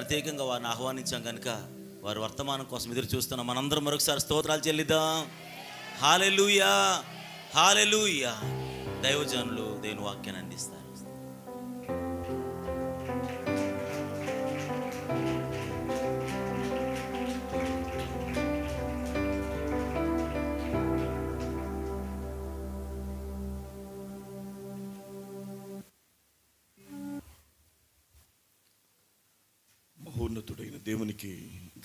ప్రత్యేకంగా వారిని ఆహ్వానించాం కనుక వారి వర్తమానం కోసం ఎదురు చూస్తున్నాం. మనందరం మరొకసారి స్తోత్రాలు చెల్లిద్దాం. హల్లెలూయా, హల్లెలూయా. దైవజనులు దేవుని వాక్యాన్ని అందిస్తారు. మహోన్నతుడైన దేవునికి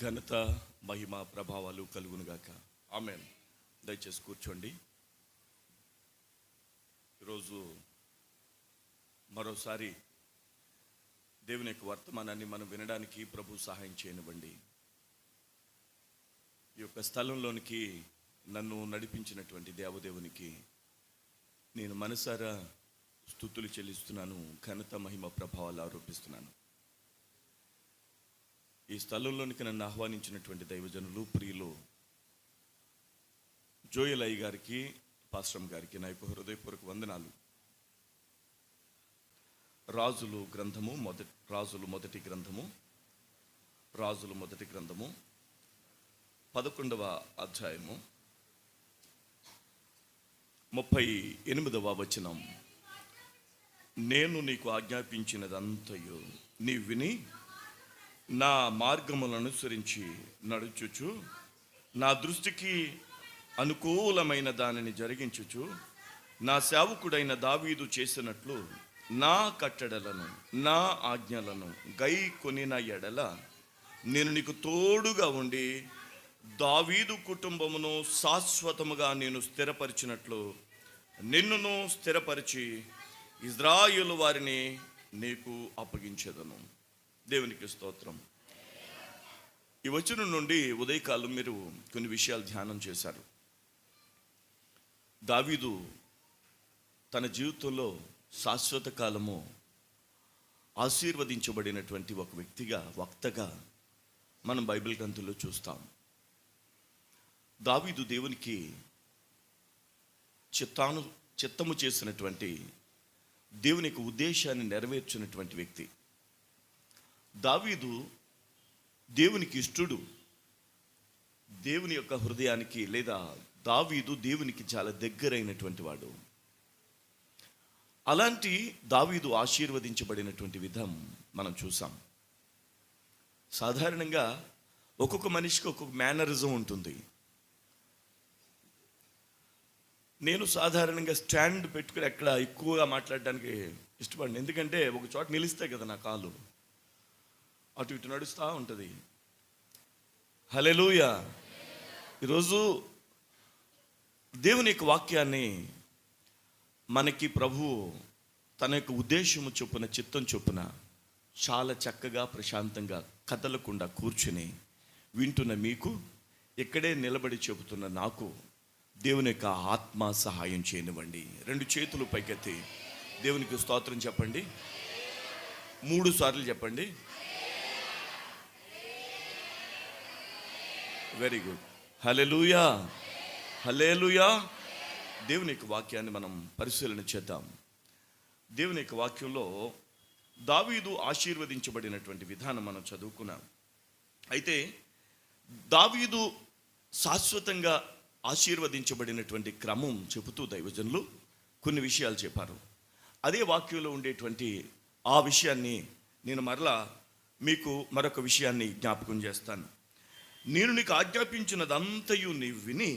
ఘనత, మహిమ, ప్రభావాలు కలుగునుగాక. ఆమేన్. దయచేసి కూర్చోండి. ఈరోజు మరోసారి దేవుని యొక్క వర్తమానాన్ని మనం వినడానికి ప్రభు సహాయం చేయనివ్వండి. ఈ యొక్క స్థలంలోనికి నన్ను నడిపించినటువంటి దేవదేవునికి నేను మనసారా స్తుతులు చెల్లిస్తున్నాను, ఘనత, మహిమ, ప్రభావాలు ఆరోపిస్తున్నాను. ఈ స్థలంలోనికి నన్ను ఆహ్వానించినటువంటి దైవజనులు, ప్రియులు జోయల్ అయ్య గారికి, పాస్టమ్ గారికి నా యొక్క హృదయపూర్వక వందనాలు. రాజులు మొదటి గ్రంథము 11వ అధ్యాయము 38వ వచనం. నేను నీకు ఆజ్ఞాపించినదంతయు నీ విని నా మార్గములను అనుసరించి నడుచుచు నా దృష్టికి అనుకూలమైన దానిని జరిగించుచు నా సేవకుడైన దావీదు చేసినట్లు నా కట్టడలను నా ఆజ్ఞలను గై కొనిన ఎడల నేను నీకు తోడుగా ఉండి దావీదు కుటుంబమును శాశ్వతముగా నేను స్థిరపరిచినట్లు నిన్నును స్థిరపరిచి ఇజ్రాయేలు వారిని నీకు అప్పగించెదను. దేవునికి స్తోత్రం. ఈ వచనం నుండి ఉదయకాలం మీరు కొన్ని విషయాలు ధ్యానం చేశారు. దావీదు తన జీవితంలో శాశ్వత కాలము ఆశీర్వదించబడినటువంటి ఒక వ్యక్తిగా, వక్తగా మనం బైబిల్ గ్రంథంలో చూస్తాం. దావీదు దేవునికి చిత్తము చేసినటువంటి, దేవుని యొక్క ఉద్దేశాన్ని నెరవేర్చినటువంటి వ్యక్తి. దావీదు దేవునికి ఇష్టడు, దేవుని యొక్క హృదయానికి, లేదా దావీదు దేవునికి చాలా దగ్గరైనటువంటి వాడు. అలాంటి దావీదు ఆశీర్వదించబడినటువంటి విధం మనం చూసాం. సాధారణంగా ఒక్కొక్క మనిషికి ఒక్కొక్క మేనరిజం ఉంటుంది. నేను సాధారణంగా స్టాండ్ పెట్టుకుని ఎక్కడ ఎక్కువగా మాట్లాడడానికి ఇష్టపడను. ఎందుకంటే ఒక చోట నిలిస్తే కదా నా కాలు అటు ఇటు నడుస్తూ ఉంటుంది. హల్లెలూయా. ఈరోజు దేవుని యొక్క వాక్యాన్ని మనకి ప్రభువు తన యొక్క ఉద్దేశము చొప్పున, చిత్తం చొప్పున చాలా చక్కగా, ప్రశాంతంగా, కదలకుండా కూర్చుని వింటున్న మీకు, ఇక్కడే నిలబడి చెబుతున్న నాకు దేవుని యొక్క ఆత్మ సహాయం చేయనివ్వండి. 2 చేతులు పైకెత్తి దేవునికి స్తోత్రం చెప్పండి. 3 సార్లు చెప్పండి. Very good. Hallelujah, hallelujah. దేవుని యొక్క వాక్యాన్ని మనం పరిశీలన చేద్దాం. దేవుని యొక్క వాక్యంలో దావీదు ఆశీర్వదించబడినటువంటి విధానం మనం చదువుకున్నాం. అయితే దావీదు శాశ్వతంగా ఆశీర్వదించబడినటువంటి క్రమం చెబుతూ దైవజనులు కొన్ని విషయాలు చెప్పారు. అదే వాక్యంలో ఉండేటువంటి ఆ విషయాన్ని నేను మరలా మీకు మరొక విషయాన్ని జ్ఞాపకం చేస్తాను. నేను నీకు ఆజ్ఞాపించినదంతయు నీవు విని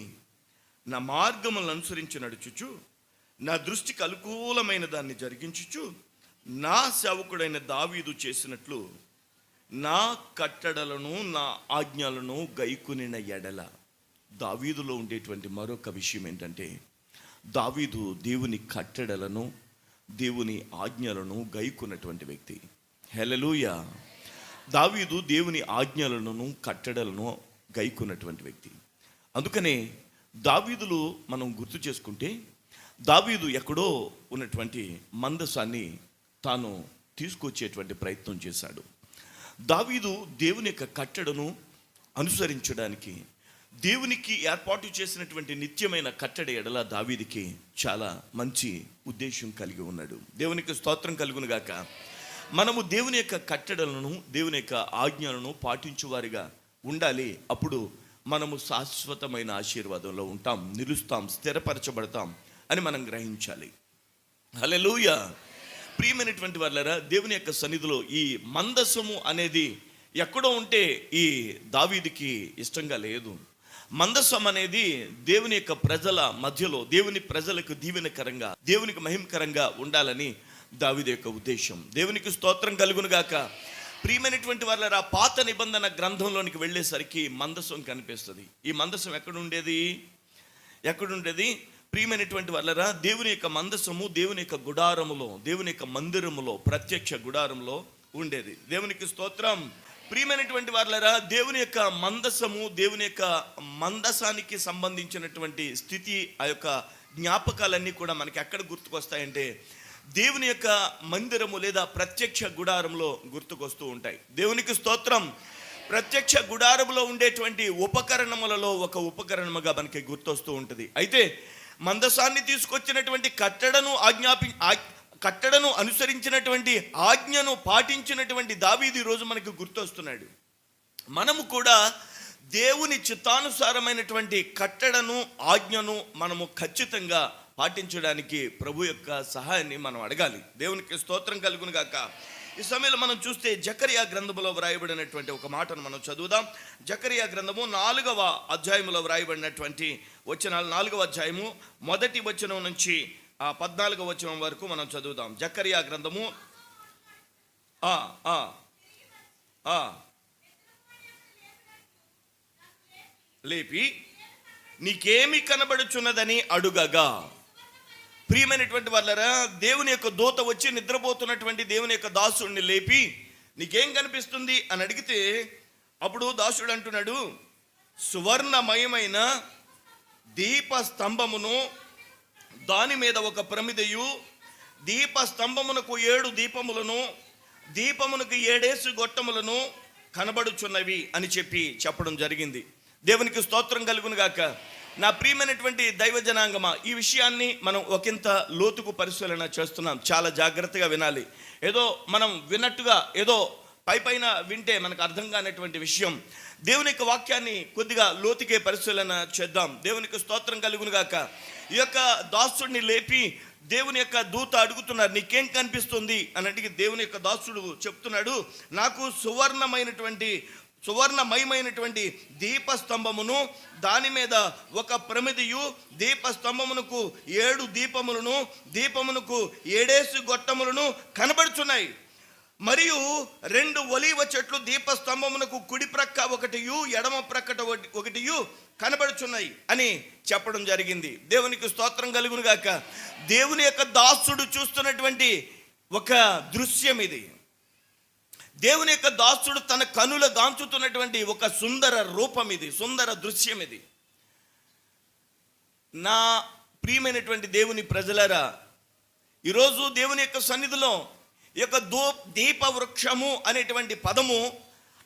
నా మార్గములను అనుసరించి నడుచుచు నా దృష్టికి అనుకూలమైన దాన్ని జరిగించుచు నా సేవకుడైన దావీదు చేసినట్లు నా కట్టడలను నా ఆజ్ఞలను గైకొనిన ఎడల. దావీదులో ఉండేటువంటి మరొక విషయం ఏంటంటే, దావీదు దేవుని కట్టడలను, దేవుని ఆజ్ఞలను గైకొన్నటువంటి వ్యక్తి. హల్లెలూయా. దావీదు దేవుని ఆజ్ఞలను, కట్టడలను గైకొన్నటువంటి వ్యక్తి. అందుకనే దావీదులో మనం గుర్తు చేసుకుంటే, దావీదు ఎక్కడో ఉన్నటువంటి మందసాన్ని తాను తీసుకొచ్చేటువంటి ప్రయత్నం చేశాడు. దావీదు దేవుని యొక్క కట్టడను అనుసరించడానికి, దేవునికి ఏర్పాటు చేసినటువంటి నిత్యమైన కట్టడి ఎడల దావీదుకి చాలా మంచి ఉద్దేశం కలిగి ఉన్నాడు. దేవునికి స్తోత్రం కలుగును గాక. మనము దేవుని యొక్క కట్టడలను, దేవుని యొక్క ఆజ్ఞలను పాటించువారిగా ఉండాలి. అప్పుడు మనము శాశ్వతమైన ఆశీర్వాదంలో ఉంటాం, నిలుస్తాం, స్థిరపరచబడతాం అని మనం గ్రహించాలి. హల్లెలూయా. ప్రియమైనటువంటి వాళ్ళరా, దేవుని యొక్క సన్నిధిలో ఈ మందసము అనేది ఎక్కడో ఉంటే ఈ దావీదుకి ఇష్టంగా లేదు. మందసం అనేది దేవుని యొక్క ప్రజల మధ్యలో, దేవుని ప్రజలకు దీవెనకరంగా, దేవునికి మహిమకరంగా ఉండాలని దావీదు యొక్క ఉద్దేశం. దేవునికి స్తోత్రం కలుగును గాక. ప్రియమైనటువంటి వాళ్ళరా, పాత నిబంధన గ్రంథంలోనికి వెళ్ళేసరికి మందసం కనిపిస్తుంది. ఈ మందసం ఎక్కడుండేది? ప్రియమైనటువంటి వాళ్ళరా, దేవుని యొక్క మందసము దేవుని యొక్క గుడారములో, దేవుని యొక్క మందిరములో, ప్రత్యక్ష గుడారంలో ఉండేది. దేవునికి స్తోత్రం. ప్రియమైనటువంటి వాళ్ళరా, దేవుని యొక్క మందసము, దేవుని యొక్క మందసానికి సంబంధించినటువంటి స్థితి, ఆ యొక్క జ్ఞాపకాలన్నీ కూడా మనకి ఎక్కడ గుర్తుకొస్తాయంటే దేవుని యొక్క మందిరము లేదా ప్రత్యక్ష గుడారంలో గుర్తుకొస్తూ ఉంటాయి. దేవునికి స్తోత్రం. ప్రత్యక్ష గుడారములో ఉండేటువంటి ఉపకరణములలో ఒక ఉపకరణముగా మనకి గుర్తొస్తూ ఉంటుంది. అయితే మందసాన్ని తీసుకొచ్చినటువంటి కట్టడను అనుసరించినటువంటి ఆజ్ఞను పాటించినటువంటి దావీదు ఈరోజు మనకు గుర్తొస్తున్నాడు. మనము కూడా దేవుని చిత్తానుసారమైనటువంటి కట్టడను, ఆజ్ఞను మనము ఖచ్చితంగా పాటించడానికి ప్రభు యొక్క సహాయాన్ని మనం అడగాలి. దేవునికి స్తోత్రం కలుగును గాక. ఈ సమయంలో మనం చూస్తే జకరియా గ్రంథములో వ్రాయబడినటువంటి ఒక మాటను మనం చదువుదాం. జకరియా గ్రంథము 4వ అధ్యాయములో వ్రాయబడినటువంటి వచనాలు, 4వ అధ్యాయము 1వ వచనం నుంచి 14వ వచనం వరకు మనం చదువుదాం. జకరియా గ్రంథము లేపి నీకేమి కనబడుచున్నదని అడుగగా. ప్రియమైనటువంటి వాళ్ళరా, దేవుని యొక్క దూత వచ్చి నిద్రపోతున్నటువంటి దేవుని యొక్క దాసుడిని లేపి నీకేం కనిపిస్తుంది అని అడిగితే అప్పుడు దాసుడు అంటున్నాడు, సువర్ణమయమైన దీపస్తంభమును, దాని మీద ఒక ప్రమిదయు, దీపస్తంభమునకు 7 దీపములను, దీపమునకు 7 గొట్టములను కనబడుచున్నవి అని చెప్పడం జరిగింది. దేవునికి స్తోత్రం కలుగును గాక. నా ప్రియమైనటువంటి దైవ జనాంగమా, ఈ విషయాన్ని మనం ఒకంత లోతుకు పరిశీలన చేస్తున్నాం. చాలా జాగ్రత్తగా వినాలి. ఏదో మనం విన్నట్టుగా ఏదో పైన వింటే మనకు అర్థం కానటువంటి విషయం. దేవుని యొక్క వాక్యాన్ని కొద్దిగా లోతుకే పరిశీలన చేద్దాం. దేవునికి స్తోత్రం కలుగును గాక. ఈ యొక్క దాసుడిని లేపి దేవుని యొక్క దూత అడుగుతున్నారు, నీకేం కనిపిస్తుంది అని అడిగి దేవుని యొక్క దాసుడు చెప్తున్నాడు, నాకు సువర్ణమయమైనటువంటి దీపస్తంభమును, దాని మీద ఒక ప్రమిదియు, దీపస్తంభమునకు 7 దీపములను, దీపమునకు 7 గొట్టములను కనబడుచున్నాయి. మరియు 2 ఒలీవ చెట్లు దీపస్తంభమునకు కుడి ప్రక్క ఒకటియు, ఎడమ ప్రక్కట ఒకటియు కనబడుచున్నాయి అని చెప్పడం జరిగింది. దేవునికి స్తోత్రం కలుగును గాక. దేవుని యొక్క దాసుడు చూస్తున్నటువంటి ఒక దృశ్యం ఇది. దేవుని యొక్క దాసుడు తన కనుల గాంచుతున్నటువంటి ఒక సుందర రూపం ఇది, సుందర దృశ్యం ఇది. నా ప్రియమైనటువంటి దేవుని ప్రజలారా, ఈరోజు దేవుని యొక్క సన్నిధిలో ఈ యొక్క దీపవృక్షము అనేటువంటి పదము,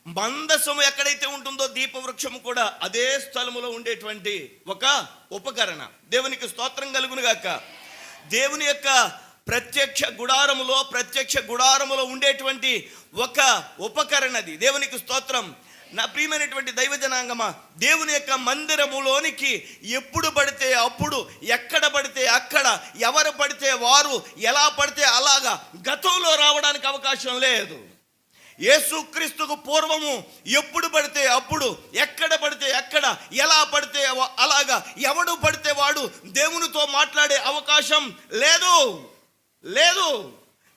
మందసము ఎక్కడైతే ఉంటుందో దీపవృక్షము కూడా అదే స్థలములో ఉండేటువంటి ఒక ఉపకరణ. దేవునికి స్తోత్రం కలుగును గాక. దేవుని యొక్క ప్రత్యక్ష గుడారములో ఉండేటువంటి ఒక ఉపకరణది. దేవునికి స్తోత్రం. నా ప్రియమైనటువంటి దైవ జనాంగమా, దేవుని యొక్క మందిరములోనికి ఎప్పుడు పడితే అప్పుడు, ఎక్కడ పడితే అక్కడ, ఎవరు పడితే వారు, ఎలా పడితే అలాగా గతంలో రావడానికి అవకాశం లేదు. యేసుక్రీస్తుకు పూర్వము ఎప్పుడు పడితే అప్పుడు, ఎక్కడ పడితే అక్కడ, ఎలా పడితే అలాగా, ఎవడు పడితే వాడు దేవునితో మాట్లాడే అవకాశం లేదు.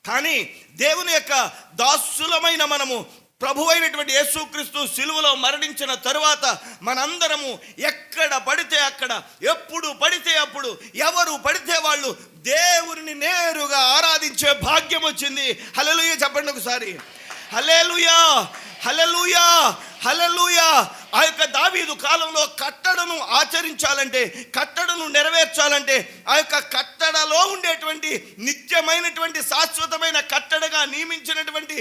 కానీ దేవుని యొక్క దాసులమైన మనము ప్రభు అయినటువంటి యేసుక్రీస్తు సిలువలో మరణించిన తరువాత మనందరము ఎక్కడ పడితే అక్కడ, ఎప్పుడు పడితే అప్పుడు, ఎవరు పడితే వాళ్ళు దేవుని నేరుగా ఆరాధించే భాగ్యం వచ్చింది. హల్లెలూయా చెప్పండి ఒకసారి. హల్లెలూయా, హల్లెలూయా, హల్లెలూయా. ఆ యొక్క దావీదు కాలంలో కట్టడను ఆచరించాలంటే, కట్టడను నెరవేర్చాలంటే, ఆ యొక్క కట్టడలో ఉండేటువంటి నిత్యమైనటువంటి శాశ్వతమైన కట్టడగా నియమించినటువంటి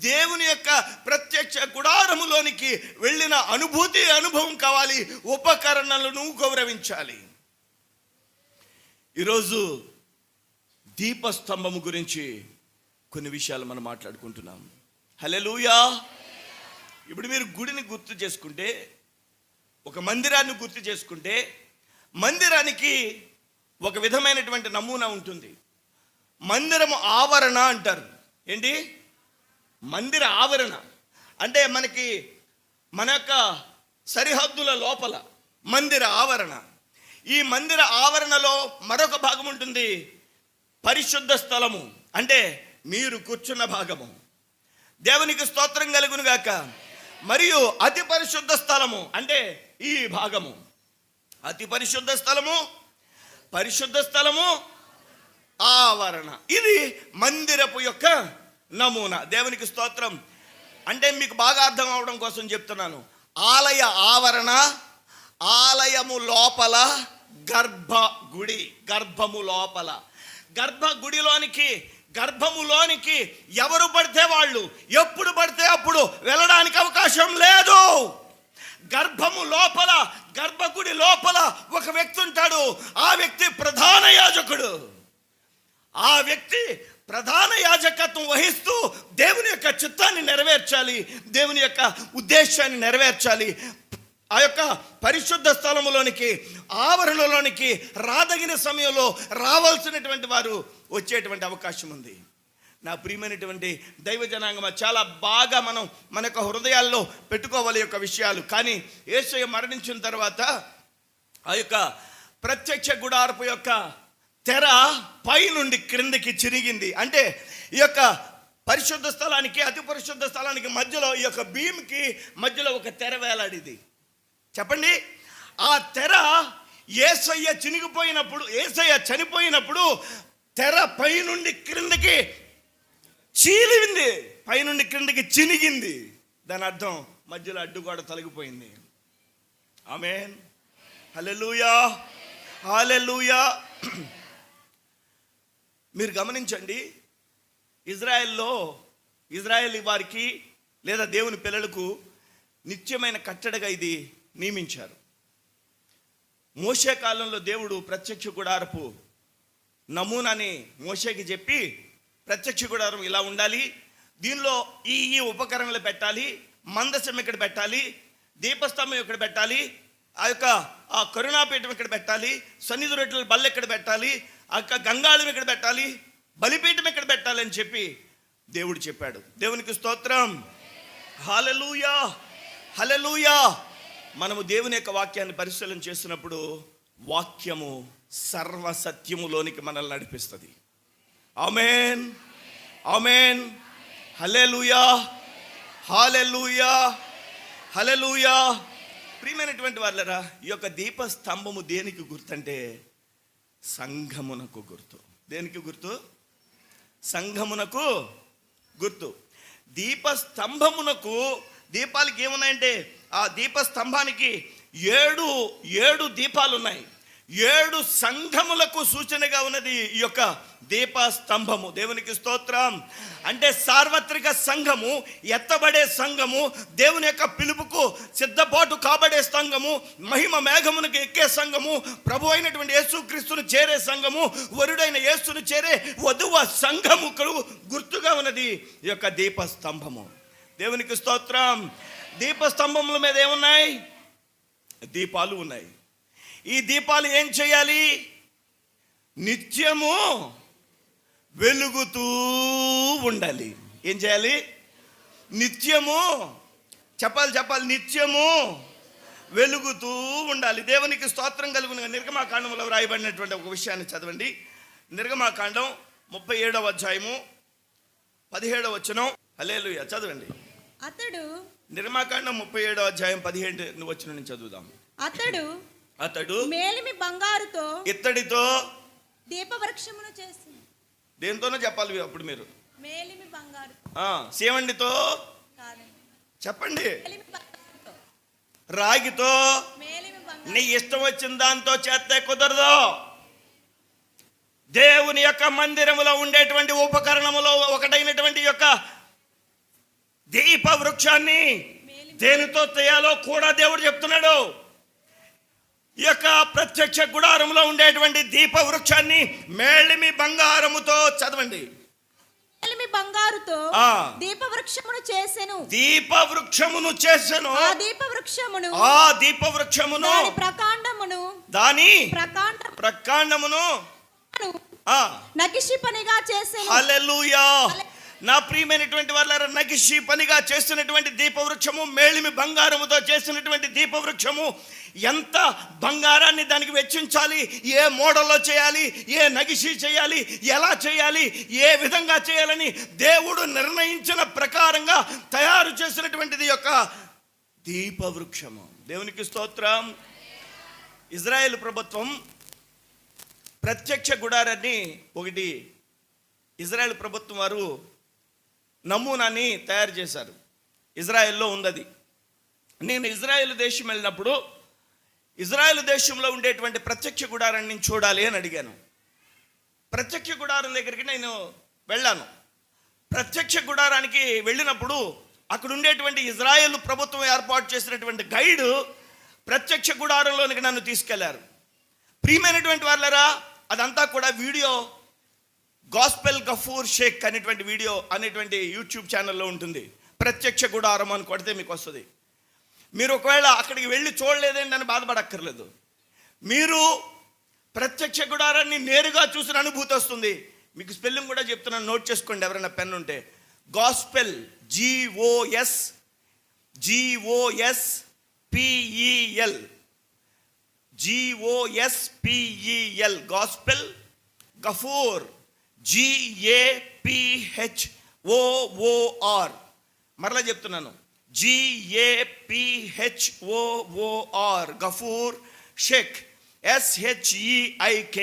దేవుని యొక్క ప్రత్యక్ష గుడారములోనికి వెళ్ళిన అనుభవం కావాలి. ఉపకరణలను గౌరవించాలి. ఈరోజు దీపస్తంభము గురించి కొన్ని విషయాలు మనం మాట్లాడుకుంటున్నాం. హల్లెలూయా. ఇప్పుడు మీరు గుడిని గుర్తు చేసుకుంటే, ఒక మందిరాన్ని గుర్తు చేసుకుంటే, మందిరానికి ఒక విధమైనటువంటి నమూనా ఉంటుంది. మందిరము ఆవరణ అంటారు. ఏంటి? మందిర ఆవరణ అంటే మన యొక్క సరిహద్దుల లోపల మందిర ఆవరణ. ఈ మందిర ఆవరణలో మరొక భాగం ఉంటుంది, పరిశుద్ధ స్థలము, అంటే మీరు కూర్చున్న భాగము. దేవునికి స్తోత్రం కలుగును గాక. మరియు అతి పరిశుద్ధ స్థలము అంటే ఈ భాగము. అతి పరిశుద్ధ స్థలము, పరిశుద్ధ స్థలము, ఆవరణ. ఇది మందిరపు యొక్క నమూనా. దేవునికి స్తోత్రం. అంటే మీకు బాగా అర్థం అవడం కోసం చెప్తున్నాను. ఆలయ ఆవరణ, ఆలయము లోపల గర్భగుడి, గర్భము లోపల, గర్భములోనికి ఎవరు పడితే వాళ్ళు ఎప్పుడు పడితే అప్పుడు వెళ్ళడానికి అవకాశం లేదు. గర్భము లోపల, గర్భగుడి లోపల ఒక వ్యక్తి ఉంటాడు. ఆ వ్యక్తి ప్రధాన యాజకుడు. ఆ వ్యక్తి ప్రధాన యాజకత్వం వహిస్తూ దేవుని యొక్క చిత్తాన్ని నెరవేర్చాలి, దేవుని యొక్క ఉద్దేశాన్ని నెరవేర్చాలి. ఆ యొక్క పరిశుద్ధ స్థలములోనికి, ఆవరణలోనికి రాదగిన సమయంలో రావాల్సినటువంటి వారు వచ్చేటువంటి అవకాశం ఉంది. నా ప్రియమైనటువంటి దైవ జనాంగమా, చాలా బాగా మనం మన యొక్క హృదయాల్లో పెట్టుకోవాలి యొక్క విషయాలు. కానీ యేసయ్య మరణించిన తర్వాత ఆ యొక్క ప్రత్యక్ష గుడారపు యొక్క తెర పై నుండి క్రిందికి చిరిగింది. అంటే ఈ యొక్క పరిశుద్ధ స్థలానికి, అతి పరిశుద్ధ స్థలానికి మధ్యలో, ఈ యొక్క భీమ్కి మధ్యలో ఒక తెర వేలాడిది. చెప్పండి, ఆ తెర యేసయ్య చనిపోయినప్పుడు తెర పై నుండి క్రిందికి చీలింది, పై నుండి క్రిందికి చినిగింది. దాని అర్థం మధ్యలో అడ్డుగోడ తొలగిపోయింది. ఆమేన్. హల్లెలూయా, హల్లెలూయా. మీరు గమనించండి, ఇజ్రాయేల్ వారికి లేదా దేవుని పిల్లలకు నిత్యమైన కట్టడగా ఇది నియమించారు. మోషే కాలంలో దేవుడు ప్రత్యక్ష గుడారపు నమూనాని మోషేకి చెప్పి, ప్రత్యక్ష గుడారం ఇలా ఉండాలి, దీనిలో ఈ ఉపకరణలు పెట్టాలి, మందసం ఇక్కడ పెట్టాలి, దీపస్తంభం ఇక్కడ పెట్టాలి, ఆ కరుణాపీఠం ఇక్కడ పెట్టాలి, సన్నిధి రొట్టెల బల్ల ఇక్కడ పెట్టాలి, గంగాళం ఇక్కడ పెట్టాలి, బలిపీఠం ఇక్కడ పెట్టాలి అని చెప్పి దేవుడు చెప్పాడు. దేవునికి స్తోత్రం. హల్లెలూయా, హల్లెలూయా. మనము దేవుని యొక్క వాక్యాన్ని పరిశీలన చేస్తున్నప్పుడు వాక్యము సర్వసత్యములోనికి మనల్ని నడిపిస్తుంది. ఆమేన్, ఆమేన్. హల్లెలూయా, హల్లెలూయా, హల్లెలూయా. ప్రియమైనటువంటి వాళ్ళరా, ఈ యొక్క దీపస్తంభము దేనికి గుర్తంటే సంఘమునకు గుర్తు. దేనికి గుర్తు? సంఘమునకు గుర్తు. దీపస్తంభమునకు, దీపాలకి ఏమున్నాయంటే, ఆ దీపస్తంభానికి 7 దీపాలు ఉన్నాయి. 7 సంఘములకు సూచనగా ఉన్నది ఈ యొక్క దీపస్తంభము. దేవునికి స్తోత్రం. అంటే సార్వత్రిక సంఘము, ఎత్తబడే సంఘము, దేవుని యొక్క పిలుపుకు సిద్ధపాటు కాబడే సంఘము, మహిమ మేఘమునకు ఎక్కే సంఘము, ప్రభు అయినటువంటి యేసుక్రీస్తును చేరే సంఘము, వరుడైన యేసును చేరే వధువ సంఘముకు గుర్తుగా ఉన్నది ఈ యొక్క దీపస్తంభము. దేవునికి స్తోత్రం. దీపస్తంభముల మీద ఏమున్నాయి? దీపాలు ఉన్నాయి. ఈ దీపాలు ఏం చేయాలి? నిత్యము వెలుగుతూ ఉండాలి. ఏం చేయాలి? నిత్యము, చెప్పాలి, నిత్యము వెలుగుతూ ఉండాలి. దేవునికి స్తోత్రం కలుగును. నిర్గమాకాండంలో వ్రాయబడినటువంటి ఒక విషయాన్ని చదవండి. నిర్గమాకాండం 37వ అధ్యాయము 17వ వచనం. హల్లెలూయా, చదవండి. అతడు, నిర్గమాకాండం 37వ అధ్యాయం 17వ వచనం నుంచి చదువుదాం. అతడు మేలిమి బంగారుతో, ఇత్తడితో దీపవృక్షమును చేసి. దేంతోనో చెప్పాలి అప్పుడు మీరు. మేలిమి బంగారు, సేవండితో కాదండి, చెప్పండి. మేలిమి బంగారుతో, రాగితో, మేలిమి బంగారు. నీ ఇష్టం వచ్చిన దాంతో చేస్తే కుదరదు. దేవుని యొక్క మందిరములో ఉండేటువంటి ఉపకరణములో ఒకటైనటువంటి యొక్క దీప వృక్షాన్ని దేనితో చేయాలో కూడా దేవుడు చెప్తున్నాడు. ఈ యొక్క ప్రత్యక్ష గుడారంలో ఉండేటువంటి దీప వృక్షాన్ని మేలిమి బంగారముతో, చదవండి, మేలిమి బంగారుతో ఆ. దీపవృక్షమును చేసెను. దీపవృక్షమును చేసెను. ఆ దీపవృక్షమును ఆ దీపవృక్షమును దాని ప్రకాండమును దాని ప్రకాండమును ప్రకాండమును ఆ నగిషి పనిగా చేసెను. హల్లెలూయా. నా ప్రియమైనటువంటి వాళ్ళారా, నగిషి పనిగా చేసినటువంటి దీపవృక్షము, మేలిమి బంగారముతో చేసినటువంటి దీపవృక్షము, ఎంత బంగారాన్ని దానికి వెచ్చించాలి, ఏ మోడల్లో చేయాలి, ఏ నగిషి చేయాలి, ఎలా చేయాలి, ఏ విధంగా చేయాలని దేవుడు నిర్ణయించిన ప్రకారంగా తయారు చేసినటువంటిది యొక్క దీపవృక్షము. దేవునికి స్తోత్రం. ఇజ్రాయేల్ ప్రభుత్వం ప్రత్యక్ష గుడారాన్ని ఒకటి ఇజ్రాయెల్ ప్రభుత్వం వారు నమూనాని తయారు చేశారు. ఇజ్రాయెల్లో ఉంది. నేను ఇజ్రాయెల్ దేశం వెళ్ళినప్పుడు ఇజ్రాయెల్ దేశంలో ఉండేటువంటి ప్రత్యక్ష గుడారాన్ని నేను చూడాలి అని అడిగాను. ప్రత్యక్ష గుడారం దగ్గరికి నేను వెళ్ళాను. ప్రత్యక్ష గుడారానికి వెళ్ళినప్పుడు అక్కడ ఉండేటువంటి ఇజ్రాయెల్ ప్రభుత్వం ఏర్పాటు చేసినటువంటి గైడ్ ప్రత్యక్ష గుడారంలోనికి నన్ను తీసుకెళ్లారు. ప్రియమైనటువంటి వాళ్ళరా, అదంతా కూడా వీడియో గాస్పెల్ గఫూర్ షేక్ అనేటువంటి వీడియో అనేటువంటి యూట్యూబ్ ఛానల్లో ఉంటుంది. ప్రత్యక్ష గుడారం అని కొడితే మీకు వస్తుంది. మీరు ఒకవేళ అక్కడికి వెళ్ళి చూడలేదండి అని బాధపడక్కర్లేదు. మీరు ప్రత్యక్ష గుడారాన్ని నేరుగా చూసిన అనుభూతి వస్తుంది. మీకు స్పెల్లింగ్ కూడా చెప్తున్నాను, నోట్ చేసుకోండి ఎవరైనా పెన్ ఉంటే. Gospel GOSPEL gospel Gaphoor GAPHOOR. మరలా చెప్తున్నాను, GAPHOOR Gaphoor Sheik SHEIK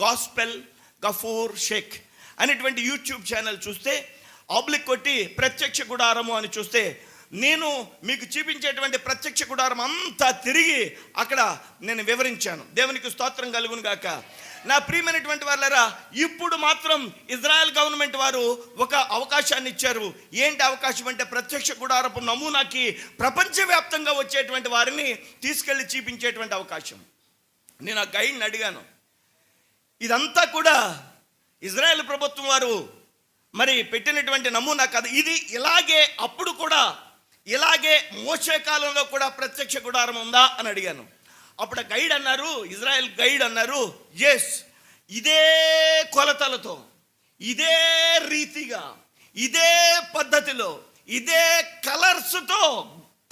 gospel Gaphoor Sheik అనేటువంటి యూట్యూబ్ ఛానల్ చూస్తే ఆబ్లిక్ కొట్టి ప్రత్యక్ష గుడారము అని చూస్తే నేను మీకు చూపించేటువంటి ప్రత్యక్ష గుడారం అంతా తిరిగి అక్కడ నేను వివరించాను. దేవునికి స్తోత్రం కలుగును గాక. నా ప్రియమైనటువంటి వాళ్ళరా, ఇప్పుడు మాత్రం ఇజ్రాయెల్ గవర్నమెంట్ వారు ఒక అవకాశాన్ని ఇచ్చారు. ఏంటి అవకాశం అంటే, ప్రత్యక్ష గుడారపు నమూనాకి ప్రపంచవ్యాప్తంగా వచ్చేటువంటి వారిని తీసుకెళ్ళి చూపించేటువంటి అవకాశం. నేను ఆ గైడ్ని అడిగాను, ఇదంతా కూడా ఇజ్రాయెల్ ప్రభుత్వం వారు మరి పెట్టినటువంటి నమూనా కాదు, ఇది ఇలాగే అప్పుడు కూడా ఇలాగే మోషే కాలంలో కూడా ప్రత్యక్ష గుడారం ఉందా అని అడిగాను. అప్పుడు గైడ్ అన్నారు, ఇజ్రాయెల్ గైడ్ అన్నారు, ఎస్, ఇదే కొలతలతో, ఇదే రీతిగా, ఇదే పద్ధతిలో, ఇదే కలర్స్తో,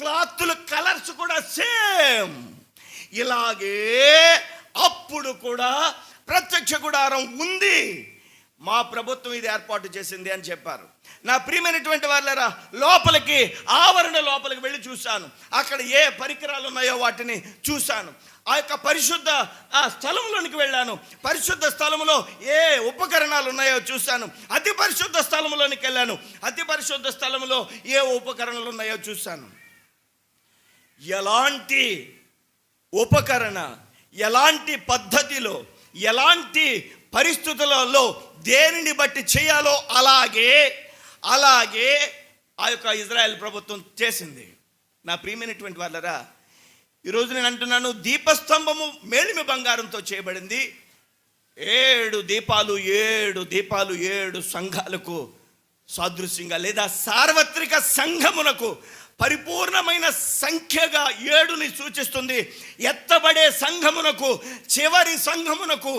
క్లాత్ల కలర్స్ కూడా సేమ్, ఇలాగే అప్పుడు కూడా ప్రత్యక్ష గుడారం ఉంది, మా ప్రభుత్వం ఇది ఏర్పాటు చేసింది అని చెప్పారు. నా ప్రియమైనటువంటి వాళ్ళరా, లోపలికి ఆవరణ లోపలికి వెళ్ళి చూశాను. అక్కడ ఏ పరికరాలు ఉన్నాయో వాటిని చూశాను. ఆ యొక్క పరిశుద్ధ స్థలంలోనికి వెళ్ళాను. పరిశుద్ధ స్థలంలో ఏ ఉపకరణాలు ఉన్నాయో చూశాను. అతి పరిశుద్ధ స్థలంలోనికి వెళ్ళాను. అతి పరిశుద్ధ స్థలంలో ఏ ఉపకరణాలు ఉన్నాయో చూశాను. ఎలాంటి ఉపకరణ, ఎలాంటి పద్ధతిలో, ఎలాంటి పరిస్థితులలో దేనిని బట్టి చేయాలో అలాగే ఆ యొక్క ఇజ్రాయెల్ ప్రభుత్వం చేసింది. నా ప్రియమైనటువంటి వాళ్ళరా, ఈరోజు నేను అంటున్నాను, దీపస్తంభము మేలిమి బంగారంతో చేయబడింది. 7 దీపాలు 7 సంఘాలకు సాదృశ్యంగా, లేదా సార్వత్రిక సంఘమునకు పరిపూర్ణమైన సంఖ్యగా 7ని సూచిస్తుంది. ఎత్తబడే సంఘమునకు, చివరి సంఘమునకు,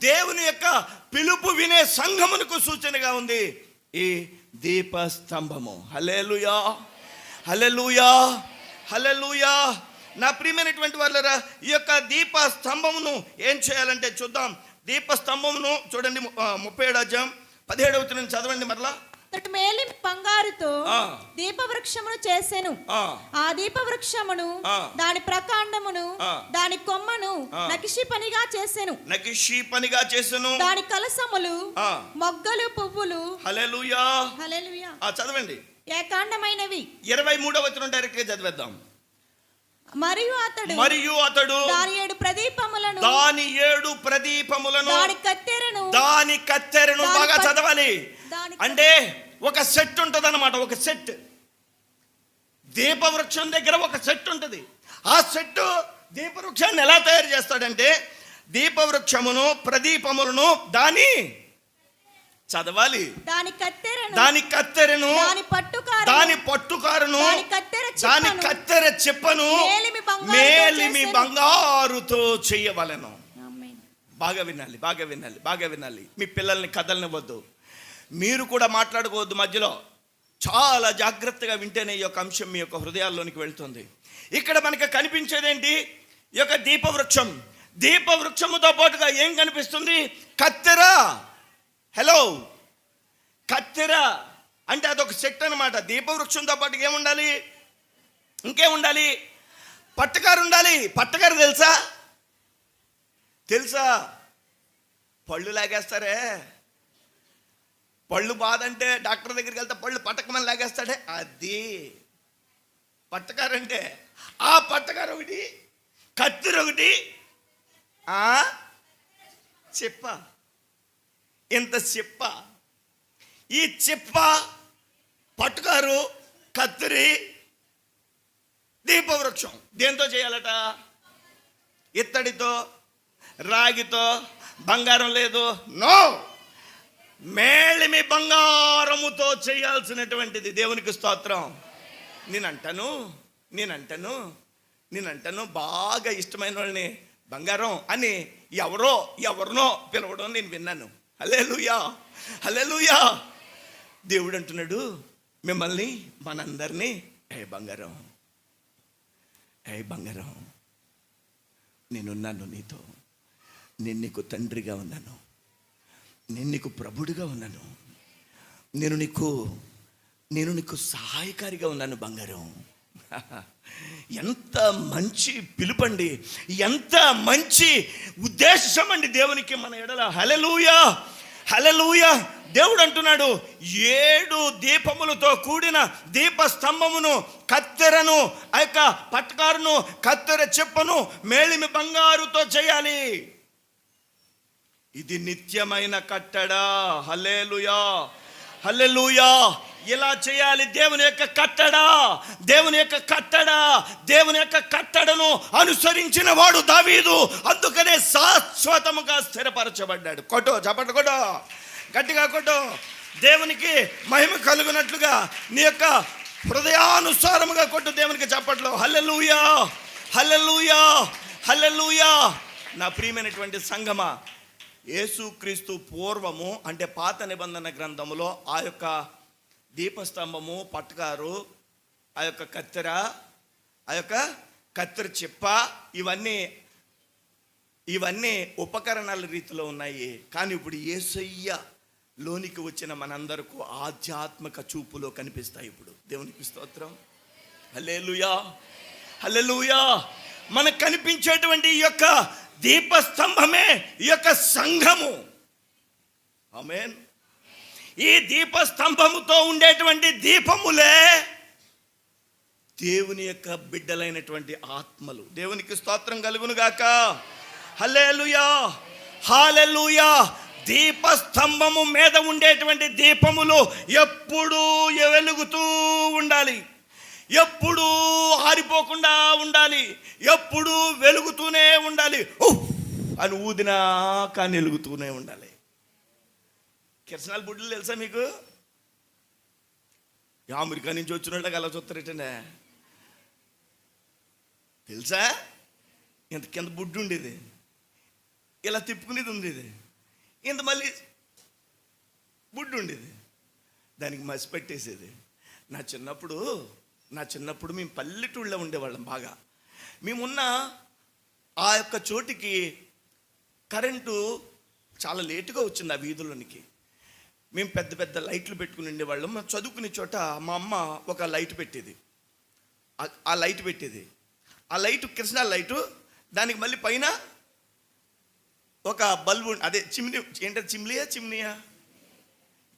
దేవుని యొక్క పిలుపు వినే సంఘమునకు సూచనగా ఉంది ఈ దీపస్తంభము. హల్లెలూయా, హల్లెలూయా, హల్లెలూయా. నా ప్రియమైనటువంటి వాళ్ళరా, ఈ యొక్క దీపస్తంభమును ఏం చేయాలంటే చూద్దాం. దీపస్తంభమును చూడండి, 37వ అధ్యాయం 17వ వచనం చదవండి మరలా. మేలిమి బంగారుతో దీపవృక్షమును చేసెను. ఆ దీపవృక్షమును దాని ప్రకాండమును దాని కొమ్మను నగిషి పనిగా చేసెను. దాని కలసములు, మొగ్గలు, పువ్వులు. హల్లెలూయా, హల్లెలూయా. చదవండి. ఏకాండమైనవి. 23వ వచనం డైరెక్ట్ గా చదివేద్దాం. మరియు అతడు దాని 7 ప్రదీపములను దాని కత్తెరను బాగా చదవాలి. అంటే ఒక సెట్ ఉంటుంది అన్నమాట. ఒక సెట్, దీపవృక్షం దగ్గర ఒక సెట్ ఉంటుంది. ఆ సెట్ దీపవృక్షాన్ని ఎలా తయారు చేస్తాడంటే, దీపవృక్షమును, ప్రదీపములను, దాని చదవాలి. దాని కత్తెరను దాని కత్తెరను, దాని పట్టుకారును, దాని కత్తెర చెప్పను మేలిమి బంగారుతో చేయవలెను. బాగా వినాలి, బాగా వినాలి, బాగా వినాలి. మీ పిల్లల్ని కదలనివ్వద్దు, మీరు కూడా మాట్లాడుకోవద్దు మధ్యలో. చాలా జాగ్రత్తగా వింటేనే ఈ యొక్క అంశం మీ యొక్క హృదయాల్లోనికి వెళ్తుంది. ఇక్కడ మనకు కనిపించేదేంటి? ఈ యొక్క దీపవృక్షం. దీపవృక్షముతో పాటుగా ఏం కనిపిస్తుంది? కత్తెర. హలో, కత్తెర అంటే అదొక సెట్ అనమాట. దీపవృక్షంతో పాటు ఏముండాలి? ఇంకేముండాలి? పట్టకారు ఉండాలి. పట్టకారు తెలుసా? తెలుసా? పళ్ళు లాగేస్తారే, పళ్ళు బాధ అంటే డాక్టర్ దగ్గరికి వెళ్తే పళ్ళు పట్టకమని లాగేస్తాడే, అది పట్టకారు అంటే. ఆ పట్టకారు ఒకటి, కత్తిర ఒకటి, చెప్ప, ఇంత చెప్ప. ఈ చెప్ప, పట్టుకారు, కత్తిరి, దీపవృక్షం దేంతో చేయాలట? ఇత్తడితో, రాగితో, బంగారం లేదు, నో, మేలిమి బంగారముతో చేయాల్సినటువంటిది. దేవునికి స్తోత్రం. నేనంటాను బాగా ఇష్టమైన వాళ్ళని బంగారం అని ఎవరినో పిలవడం నేను విన్నాను. హల్లెలూయా, హల్లెలూయా. దేవుడు అంటున్నాడు మిమ్మల్ని, మనందరినీ, ఏ బంగారం నేనున్నాను నీతో, నేను నీకు తండ్రిగా ఉన్నాను, నేను నీకు ప్రభుడిగా ఉన్నాను, నేను నీకు సహాయకారిగా ఉన్నాను బంగారం. ఎంత మంచి పిలుపండి, ఎంత మంచి ఉద్దేశం అండి దేవునికి మన ఎడల. హల్లెలూయా, హల్లెలూయా. దేవుడు అంటున్నాడు 7 దీపములతో కూడిన దీపస్తంభమును, కత్తెరను, ఆ యొక్క పట్కారును, కత్తెర చెప్పను మేలిమి బంగారుతో చేయాలి. ఇది నిత్యమైన కట్టడా. హల్లెలూయా, హల్లెలూయా. ఇలా చేయాలి. దేవుని యొక్క కట్టడను అనుసరించిన వాడు దావీదు. అందుకనే శాశ్వతముగా స్థిరపరచబడ్డాడు. చప్పట్లు కొట్టో, గట్టిగా కొట్టో. దేవునికి మహిమ కలుగునట్లుగా నీ యొక్క హృదయానుసారముగా కొట్టు దేవునికి చప్పట్లు. హల్లెలూయా, హల్లెలూయా, హల్లెలూయా. నా ప్రియమైనటువంటి సంగమా, యేసుక్రీస్తు పూర్వము అంటే పాత నిబంధన గ్రంథములో ఆ యొక్క దీపస్తంభము, పట్కారు, ఆ యొక్క కత్తెర, ఆ యొక్క కత్తెర చెప్ప, ఇవన్నీ ఉపకరణాల రీతిలో ఉన్నాయి. కానీ ఇప్పుడు యేసయ్య లోనికి వచ్చిన మనందరకు ఆధ్యాత్మిక చూపులో కనిపిస్తాయి. ఇప్పుడు దేవునికి స్తోత్రం. హల్లెలూయా, హల్లెలూయా. మనకు కనిపించేటువంటి ఈ యొక్క దీపస్తంభమే ఈ యొక్క సంఘము. ఆమేన్. ఈ దీపస్తంభముతో ఉండేటువంటి దీపములే దేవుని యొక్క బిడ్డలైనటువంటి ఆత్మలు. దేవునికి స్తోత్రం కలుగును గాక. హల్లెలూయా, హల్లెలూయా. దీపస్తంభము మీద ఉండేటువంటి దీపములు ఎప్పుడూ వెలుగుతూ ఉండాలి, ఎప్పుడూ ఆరిపోకుండా ఉండాలి, ఎప్పుడూ వెలుగుతూనే ఉండాలి. అని ఊదినా కానీ వెలుగుతూనే ఉండాలి. కిరసనాల బుడ్డలు తెలుసా మీకు? అమెరికా నుంచి వచ్చిన వాళ్ళకి అలా చూస్తారటండి. తెలుసా? ఇంత కింద బుడ్డు ఉండేది, ఇలా తిప్పుకునేది ఉండేది, ఇంత మళ్ళీ బుడ్డు ఉండేది, దానికి మసి పెట్టేసేది. నా చిన్నప్పుడు మేము పల్లెటూళ్ళలో ఉండేవాళ్ళం. బాగా మేమున్న ఆ యొక్క చోటికి కరెంటు చాలా లేటుగా వచ్చింది ఆ వీధుల్లోనికి. మేము పెద్ద పెద్ద లైట్లు పెట్టుకుని ఉండేవాళ్ళం. మా చదువుకునే చోట మా అమ్మ ఒక లైట్ పెట్టేది. ఆ లైట్ కిరసన లైటు, దానికి మళ్ళీ పైన ఒక బల్బు, అదే చిమ్నీ. ఏంటది? చిమ్నీయా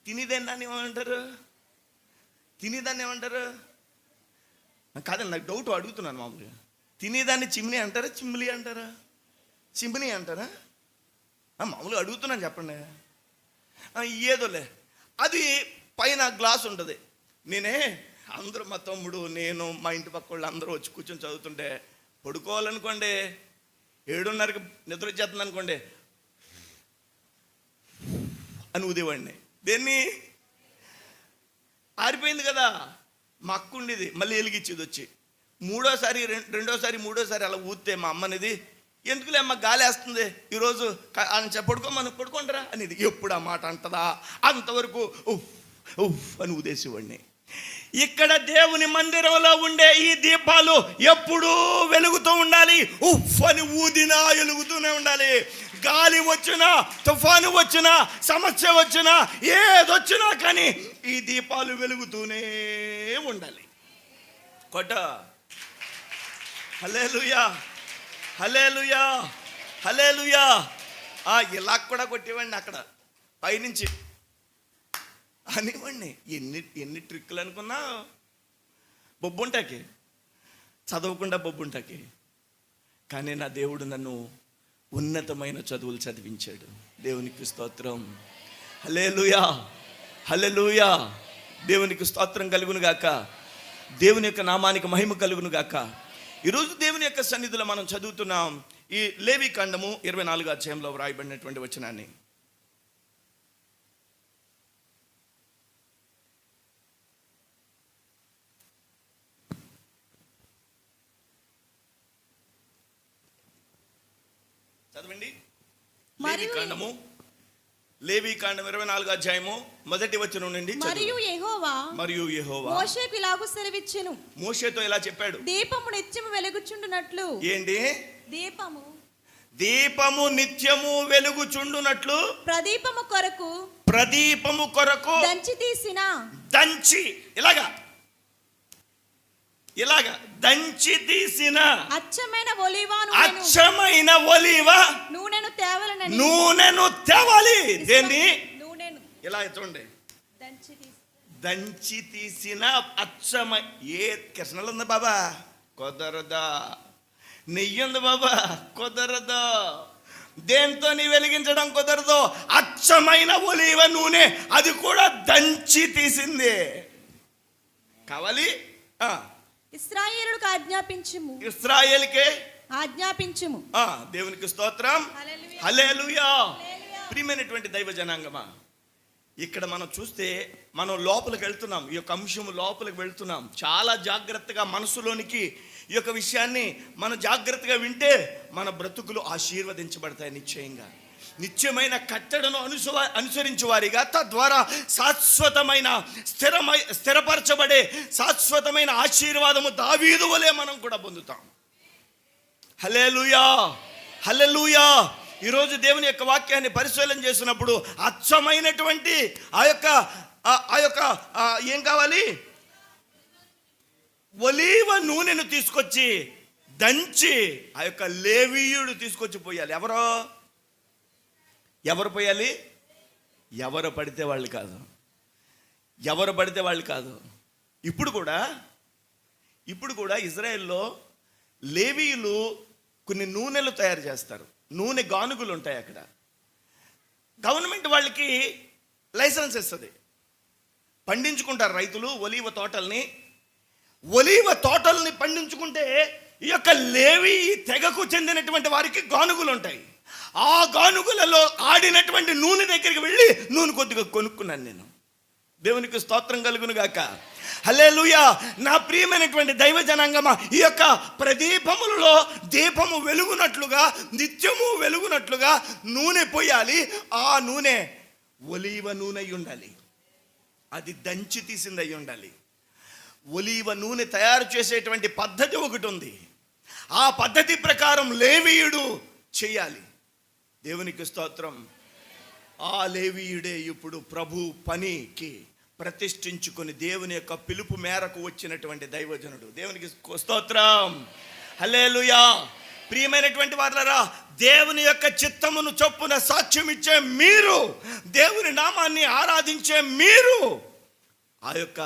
తినేదాన్ని ఏమంటారు? కాదండి, నాకు డౌట్, అడుగుతున్నాను మామూలుగా. తినేదాన్ని చిమ్నీ అంటారా, చిమ్నీ అంటారా? మామూలుగా అడుగుతున్నాను, చెప్పండి. ఏదోలే. అది పైన గ్లాస్ ఉంటుంది. అందరూ, మా తమ్ముడు, నేను, మా ఇంటి పక్క వాళ్ళు అందరూ వచ్చి కూర్చొని చదువుతుంటే పడుకోవాలనుకోండి, 7:30కి నిద్ర వచ్చేస్తుంది అనుకోండి అని ఊదేవాడిని. దేన్ని? ఆరిపోయింది కదా. మా అక్క ఉండేది, మళ్ళీ వెలిగించేది వచ్చి. మూడోసారి అలా ఊస్తే మా అమ్మనిది, ఎందుకులే అమ్మ గాలి వేస్తుంది ఈరోజు అని పడుకోమని పడుకుంటారా అనేది. ఎప్పుడు ఆ మాట అంటదా? అంతవరకు ఉఫ్ ఉఫ్ అని ఊదేసేవాడిని. ఇక్కడ దేవుని మందిరంలో ఉండే ఈ దీపాలు ఎప్పుడూ వెలుగుతూ ఉండాలి. ఉఫ్ అని ఊదినా వెలుగుతూనే ఉండాలి. గాలి వచ్చినా, తుఫాను వచ్చినా, సమస్య వచ్చినా, ఏదొచ్చినా కానీ ఈ దీపాలు వెలుగుతూనే ఉండాలి. కొట్ట హల్లెలూయా, హల్లెలూయా, హల్లెలూయా. ఇలా కూడా కొట్టేవాడిని అక్కడ పైనుంచి అనేవాడిని. ఎన్ని ట్రిక్కులు అనుకున్నా బొబ్బుంటాకి, చదవకుండా బొబ్బుంటాకి. కానీ నా దేవుడు నన్ను ఉన్నతమైన చదువులు చదివించాడు. దేవునికి స్తోత్రం. హల్లెలూయా, హల్లెలూయా. దేవునికి స్తోత్రం కలుగును గాక. దేవుని యొక్క నామానికి మహిమ కలుగును గాక. ఈరోజు దేవుని యొక్క సన్నిధిలో మనం చదువుతున్నాం ఈ లేవి కాండము 24వ అధ్యాయంలో వ్రాయబడినటువంటి వచనాన్ని. చదవండి. లేవి కాండం 24వ అధ్యాయము 1వ వచనం నుండి. మరియు యెహోవా మోషేకు ఇలాగు సెలవిచ్చెను. మోషేతో ఇలా చెప్పాడు, దీపము నిత్యము వెలుగుచుండునట్లు. ఏంటి? దీపము నిత్యము వెలుగుచుండునట్లు ప్రదీపము కొరకు దంచి తీసిన అచ్చమైన ఒలీవ నూనెను తేవాలి. దేన్ని? ఇలా చూడండి, దంచి తీసిన అచ్చమైన. ఏ కృష్ణలు ఉంది బాబా? కుదరదా. నెయ్యి ఉంది బాబా? కుదరదా. దేంతో నీ వెలిగించడం కుదరదు. అచ్చమైన ఒలీవ నూనె, అది కూడా దంచి తీసింది కావాలి. ఇశ్రాయేలుకు ఆజ్ఞాపించుము. ఇశ్రాయేలుకే ఆజ్ఞాపించుము. దేవునికి స్తోత్రం. హల్లెలూయా. ప్రియమైనటువంటి దైవ జనాంగమా, ఇక్కడ మనం చూస్తే మనం లోపలికి వెళ్తున్నాం. ఈ యొక్క అంశము లోపలికి వెళ్తున్నాం. చాలా జాగ్రత్తగా మనసులోనికి ఈ యొక్క విషయాన్ని మనం జాగ్రత్తగా వింటే మన బ్రతుకులు ఆశీర్వదించబడతాయి. నిత్యమైన కట్టడను అనుసరించు వారిగా, తద్వారా శాశ్వతమైన స్థిరపరచబడే శాశ్వతమైన ఆశీర్వాదము దావీదు వలె మనం కూడా పొందుతాం. హల్లెలూయా, హల్లెలూయా. ఈరోజు దేవుని యొక్క వాక్యాన్ని పరిశీలన చేసినప్పుడు అచ్చమైనటువంటి ఆ యొక్క ఏం కావాలి? ఒలీవ నూనెను తీసుకొచ్చి దంచి ఆ యొక్క లేవీయుడు తీసుకొచ్చి పోయాలి. ఎవరు పోయాలి? ఎవరు పడితే వాళ్ళు కాదు. ఇప్పుడు కూడా ఇజ్రాయెల్లో లేవీయులు కొన్ని నూనెలు తయారు చేస్తారు. నూనె గానుగులు ఉంటాయి అక్కడ. గవర్నమెంట్ వాళ్ళకి లైసెన్స్ ఇస్తుంది. పండించుకుంటారు రైతులు ఒలీవ తోటల్ని పండించుకుంటే ఈ యొక్క లేవి తెగకు చెందినటువంటి వారికి గానుగులు ఉంటాయి. ఆ గానుగులలో ఆడినటువంటి నూనె దగ్గరికి వెళ్ళి నూనె కొద్దిగా కొనుక్కున్నాను నేను. దేవునికి స్తోత్రం కలుగును గాక. హల్లెలూయా. నా ప్రియమైనటువంటి దైవ జనాంగమా, ఈ యొక్క ప్రదీపములలో దీపము వెలుగునట్లుగా, నిత్యము వెలుగునట్లుగా నూనె పోయాలి. ఆ నూనె ఒలీవ నూనె అయి ఉండాలి. అది దంచి తీసింది అయి ఉండాలి. ఒలీవ నూనె తయారు చేసేటువంటి పద్ధతి ఒకటి ఉంది. ఆ పద్ధతి ప్రకారం లేవీయుడు చేయాలి. దేవునికి స్తోత్రం. ఆ లేవీయుడే ఇప్పుడు ప్రభు పనికి ప్రతిష్ఠించుకొని దేవుని యొక్క పిలుపు మేరకు వచ్చినటువంటి దైవజనుడు. దేవునికి స్తోత్రం. హల్లెలూయా. ప్రియమైనటువంటి వారలారా, దేవుని యొక్క చిత్తమును చొప్పున సాక్ష్యం ఇచ్చే మీరు, దేవుని నామాన్ని ఆరాధించే మీరు, ఆ యొక్క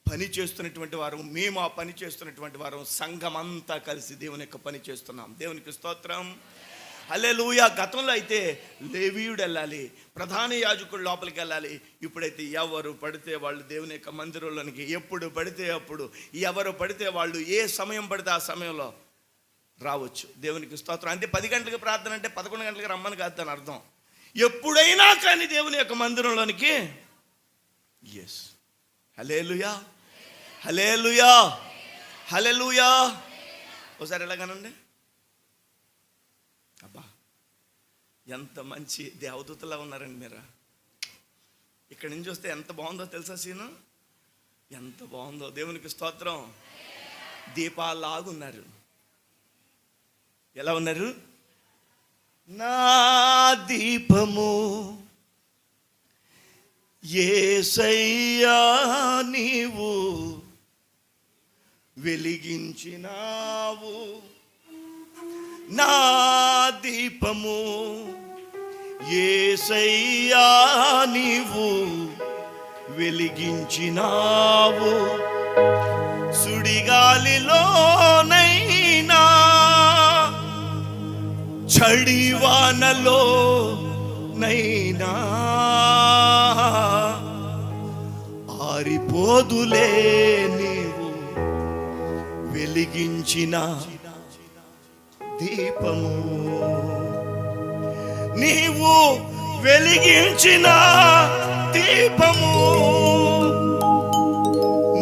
పని చేస్తున్నటువంటి వారు, మేము ఆ పని చేస్తున్నటువంటి వారు, సంఘం అంతా కలిసి దేవుని యొక్క పని చేస్తున్నాం. దేవునికి స్తోత్రం. హల్లెలూయా. గతంలో అయితే లేవీయుడు వెళ్ళాలి, ప్రధాన యాజకుడు లోపలికి వెళ్ళాలి. ఇప్పుడైతే ఎవరు పడితే వాళ్ళు దేవుని యొక్క మందిరంలోనికి ఎప్పుడు పడితే అప్పుడు, ఎవరు పడితే వాళ్ళు ఏ సమయం పడితే ఆ సమయంలో రావచ్చు. దేవునికి స్తోత్రం. అంటే 10 గంటలకు ప్రార్థన అంటే 11 గంటలకు రమ్మని కాదు దాని అర్థం. ఎప్పుడైనా కానీ దేవుని యొక్క మందిరంలోనికి ఎస్. హల్లెలూయా, హల్లెలూయా, హల్లెలూయా. ఒకసారి ఎలాగనండి. అబ్బా, ఎంత మంచి దేవదూతలా ఉన్నారండి మీరు. ఇక్కడి నుంచి వస్తే ఎంత బాగుందో తెలుసా సీను? ఎంత బాగుందో. దేవునికి స్తోత్రం. దీపాలాగున్నారు. ఎలా ఉన్నారు? నా దీపము యేసయ్యా నీవు వెలిగించినావు, నా దీపము యేసయ్యా నీవు వెలిగించినావు, సుడిగాలిలోనైనా చడివానలో నైనా ఆరిపోదులే నీవు వెలిగించిన దీపము, నీవు వెలిగించిన దీపము,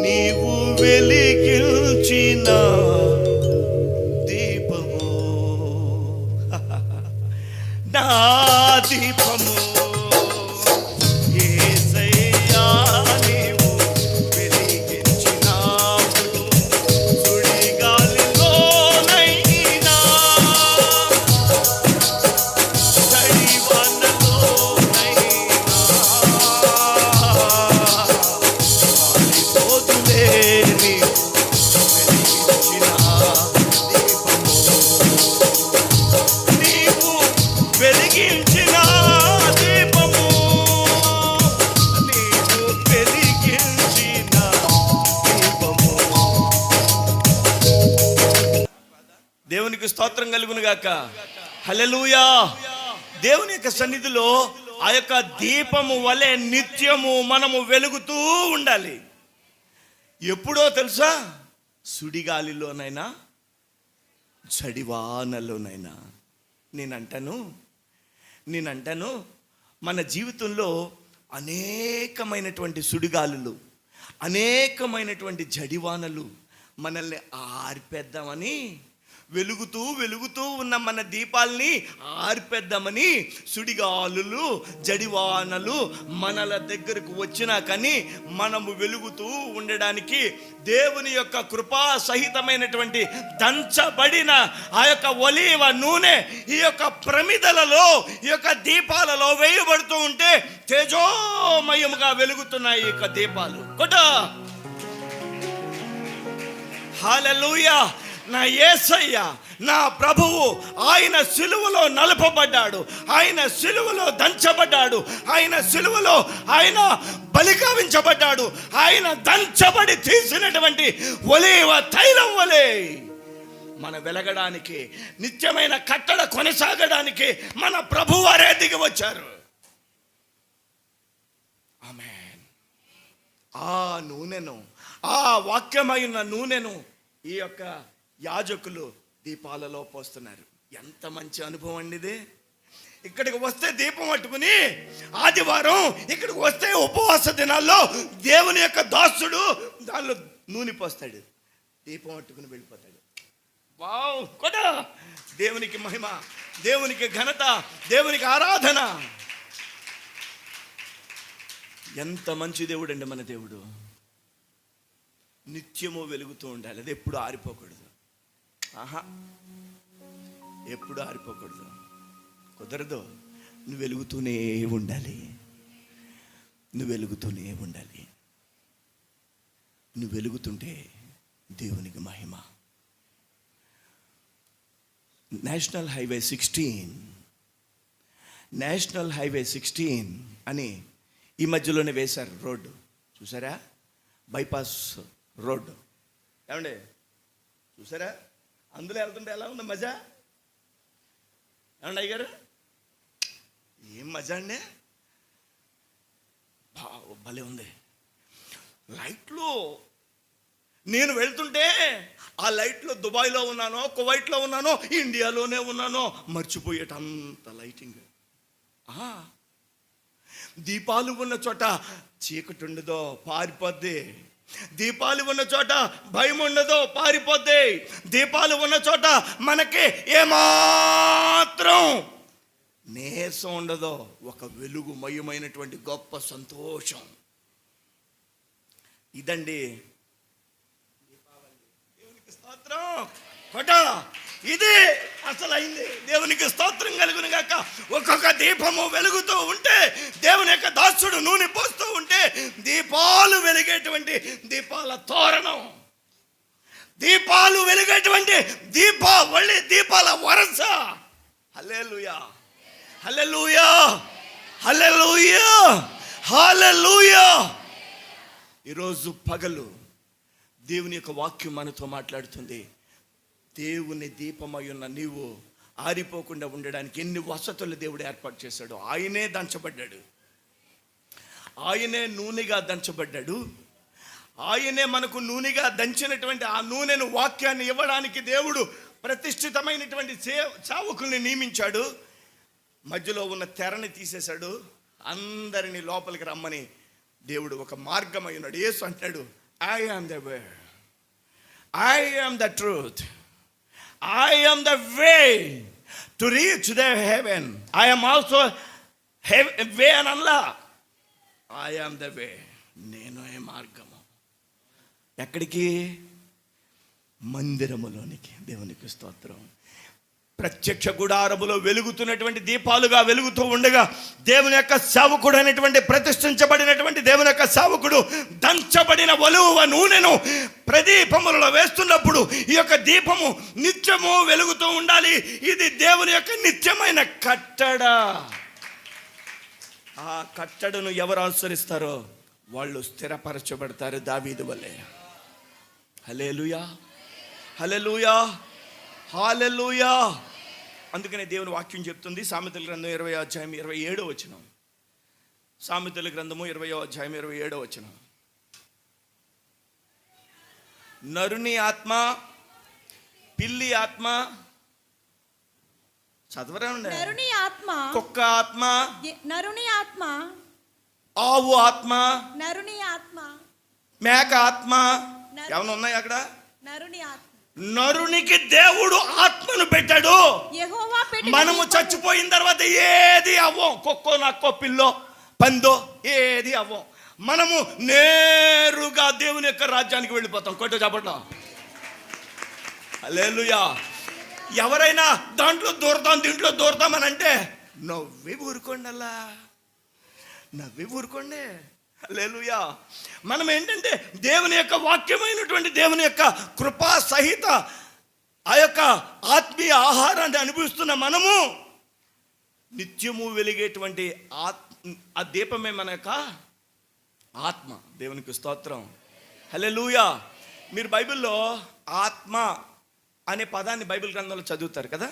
నీవు వెలిగించిన దీపము, నా దీపము యేసయ్యా నీవు వెలిగించినావు, సుడిగాలిలోనైనా చడివానలోనైనా ఆరిపోదులే నీవు వెలిగించిన దీపము, నీవు వెలిగించిన దీపము, నీవు వెలిగించిన దీపము. దేవునికి స్తోత్రం కలుగును గాక. హల్లెలూయా. దేవుని యొక్క సన్నిధిలో ఆ యొక్క దీపము వలె నిత్యము మనము వెలుగుతూ ఉండాలి. ఎప్పుడో తెలుసా? సుడిగాలిలోనైనా చడివానలోనైనా. నేనంటాను మన జీవితంలో అనేకమైనటువంటి సుడిగాలులు, అనేకమైనటువంటి జడివానలు మనల్ని ఆర్పేద్దామని, వెలుగుతూ ఉన్న మన దీపాల్ని ఆర్పేద్దామని సుడిగాలులు, జడివానలు మనల దగ్గరకు వచ్చినా కానీ మనము వెలుగుతూ ఉండడానికి దేవుని యొక్క కృపా సహితమైనటువంటి దంచబడిన ఆ యొక్క ఒలీవ నూనె ఈ యొక్క ప్రమిదలలో, ఈ యొక్క దీపాలలో వేయబడుతూ ఉంటే తేజోమయముగా వెలుగుతున్నాయి ఈ యొక్క దీపాలు. కొట్ట హల్లెలూయా. నా యేసయ్య, నా ప్రభువు, ఆయన సిలువలో నలపబడ్డాడు, ఆయన సిలువలో దంచబడ్డాడు, ఆయన సిలువలో ఆయన బలిగావించబడ్డాడు, ఆయన దంచబడి తీసినటువంటి ఒలీవ తైలం వలె మన వెలగడానికి, నిత్యమైన కట్టడ కొనసాగడానికి మన ప్రభువారే దిగి వచ్చారు. ఆమేన్. ఆ నూనెను, ఆ వాక్యమైన నూనెను ఈ యొక్క యాజకులు దీపాలలో పోస్తున్నారు. ఎంత మంచి అనుభవం అండి ఇది. ఇక్కడికి వస్తే దీపం పట్టుకుని, ఆదివారం ఇక్కడికి వస్తే ఉపవాస దినాల్లో దేవుని యొక్క దాసుడు దానిలో నూనె పోస్తాడు, దీపం పట్టుకుని వెళ్ళిపోతాడు. వావ్, కొడ! దేవునికి మహిమ, దేవునికి ఘనత, దేవునికి ఆరాధన. ఎంత మంచి దేవుడు అండి మన దేవుడు. నిత్యము వెలుగుతూ ఉండాలి, అది ఎప్పుడు ఆరిపోకూడదు. ఎప్పుడు ఆరిపోకూడదు, కుదరదు. నువ్వు వెలుగుతూనే ఉండాలి, నువ్వు వెలుగుతూనే ఉండాలి. నువ్వు వెలుగుతుంటే దేవునికి మహిమ. నేషనల్ హైవే 16 అని ఈ మధ్యలోనే వేశారు రోడ్డు, చూసారా? Bypass road. ఏమండి చూసారా? అందులో వెళ్తుంటే ఎలా ఉంది మజా? ఏమండి అయ్యారు, ఏం మజా అండి, భలే ఉంది. లైట్లు, నేను వెళ్తుంటే ఆ లైట్లో దుబాయ్లో ఉన్నానో, కువైట్లో ఉన్నానో, ఇండియాలోనే ఉన్నానో మర్చిపోయేటంత లైటింగ్. దీపాలు ఉన్న చోట చీకటి ఉండదో పారిపోద్ది. దీపాలు ఉన్న చోట భయం ఉండదో పారిపోద్ది. దీపాలు ఉన్న చోట మనకి ఏమాత్రం నీరసం ఉండదో, ఒక వెలుగుమయమైనటువంటి గొప్ప సంతోషం. ఇదండి దేవునికి స్తోత్రం. ఇది అసలు అయింది. దేవునికి స్తోత్రం కలుగును గాక. ఒక్కొక్క దీపము వెలుగుతూ ఉంటే, దేవుని యొక్క దాసుడు నూనె పోస్తూ ఉంటే, దీపాలు వెలిగేటువంటి దీపాల తోరణం, దీపాలు వెలిగేటువంటి దీపావళి, దీపాల వరస. హల్లెలూయా, హల్లెలూయా, హల్లెలూయా, హల్లెలూయా. ఈరోజు పగలు దేవుని యొక్క వాక్యం మనతో మాట్లాడుతుంది. దేవుని దీపమై ఉన్న నీవు ఆరిపోకుండా ఉండడానికి ఎన్ని వసతులు దేవుడు ఏర్పాటు చేశాడు. ఆయనే దంచబడ్డాడు, ఆయనే నూనెగా దంచబడ్డాడు. ఆయనే మనకు నూనెగా దంచినటువంటి ఆ నూనెను, వాక్యాన్ని ఇవ్వడానికి దేవుడు ప్రతిష్ఠితమైనటువంటి సేవకుల్ని నియమించాడు. మధ్యలో ఉన్న తెరని తీసేశాడు. అందరినీ లోపలికి రమ్మని దేవుడు ఒక మార్గమై ఉన్నాడు. యేసు అంటాడు, I am the way, I am the truth, I am the way to reach the heaven. I am also way and Allah. I am the way. నేను ఏ మార్గము. ఎక్కడికి? మందిరములోనికి. దేవునికి స్తోత్రం. ప్రత్యక్ష గుడారములో వెలుగుతున్నటువంటి దీపాలుగా వెలుగుతూ ఉండగా, దేవుని యొక్క సేవకుడు అనేటువంటి ప్రతిష్ఠించబడినటువంటి దేవుని యొక్క సేవకుడు దంచబడిన ఒలువ నూనెను ప్రదీపములలో వేస్తున్నప్పుడు ఈ యొక్క దీపము నిత్యము వెలుగుతూ ఉండాలి. ఇది దేవుని యొక్క నిత్యమైన కట్టడ. ఆ కట్టడను ఎవరు అనుసరిస్తారో వాళ్ళు స్థిరపరచబడతారు, దావీదు వలె. హల్లెలూయా, హల్లెలూయా, హల్లెలూయా. అందుకనే దేవుని వాక్యం చెప్తుంది, సామెతల గ్రంథం 20వ అధ్యాయం 27వ వచనం. సామెతల గ్రంథము 20వ అధ్యాయం 27వ వచనం. నరుని ఆత్మ, పిల్లి ఆత్మ, చదవరా ఉండే, నరుని ఆత్మ, కుక్క ఆత్మ, నరుని ఆత్మ, ఆవు ఆత్మ, నరుని ఆత్మ, మేక ఆత్మ, ఏమైనా ఉన్నాయి అక్కడ? నరుని ఆత్మ. నరునికి దేవుడు ఆత్మను పెట్టాడు. యెహోవా పెట్టిన మనము చచ్చిపోయిన తర్వాత ఏది అవ్వం. కుక్కో, నక్కో, పిల్లో, పందో ఏది అవ్వం. మనము నేరుగా దేవుని యొక్క రాజ్యానికి వెళ్ళిపోతాం. కొట్ట చెప్పట్లో హల్లెలూయా. ఎవరైనా దాంట్లో దూరతాం, దీంట్లో దూరతాం అని అంటే నవ్వి ఊరుకోండి, అలా నవ్వి ఊరుకోండి. హల్లెలూయా. మనం ఏంటంటే దేవుని యొక్క వాక్యమైనటువంటి దేవుని యొక్క కృపా సహిత ఆ యొక్క ఆత్మీయ ఆహారాన్ని అనుభవిస్తున్న మనము నిత్యము వెలిగేటువంటి ఆ దీపమే మన యొక్క ఆత్మ. దేవునికి స్తోత్రం. హల్లెలూయా. మీరు బైబిల్లో ఆత్మ అనే పదాన్ని బైబిల్ గ్రంథంలో చదువుతారు కదా.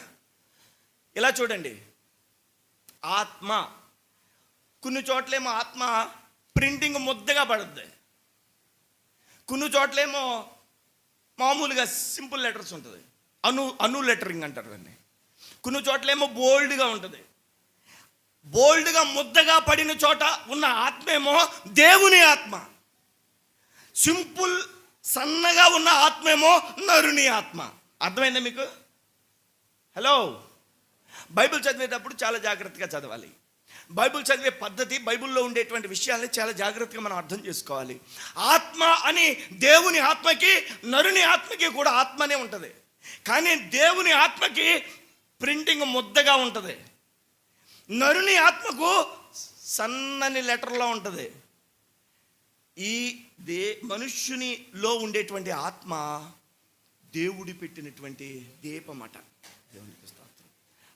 ఇలా చూడండి, ఆత్మ కొన్ని చోట్లేమో ఆత్మ ప్రింటింగ్ ముద్దగా పడుద్ది, కొన్ని చోట్లేమో మామూలుగా సింపుల్ లెటర్స్ ఉంటుంది, అను లెటరింగ్ అంటారు దాన్ని. కొన్ని చోట్లేమో బోల్డ్గా ఉంటుంది. బోల్డ్గా ముద్దగా పడిన చోట ఉన్న ఆత్మేమో దేవుని ఆత్మ. సింపుల్ సన్నగా ఉన్న ఆత్మేమో నరుని ఆత్మ. అర్థమైందా మీకు? హలో, బైబిల్ చదివేటప్పుడు చాలా జాగ్రత్తగా చదవాలి. బైబిల్ చదివే పద్ధతి, బైబిల్లో ఉండేటువంటి విషయాల్ని చాలా జాగ్రత్తగా మనం అర్థం చేసుకోవాలి. ఆత్మ అని దేవుని ఆత్మకి, నరుని ఆత్మకి కూడా ఆత్మనే ఉంటుంది. కానీ దేవుని ఆత్మకి ప్రింటింగ్ ముద్దగా ఉంటుంది, నరుని ఆత్మకు సన్నని లెటర్లో ఉంటుంది. ఈ మనుష్యునిలో ఉండేటువంటి ఆత్మ దేవుడి పెట్టినటువంటి దీపమట. దేవునికి స్తోత్రం.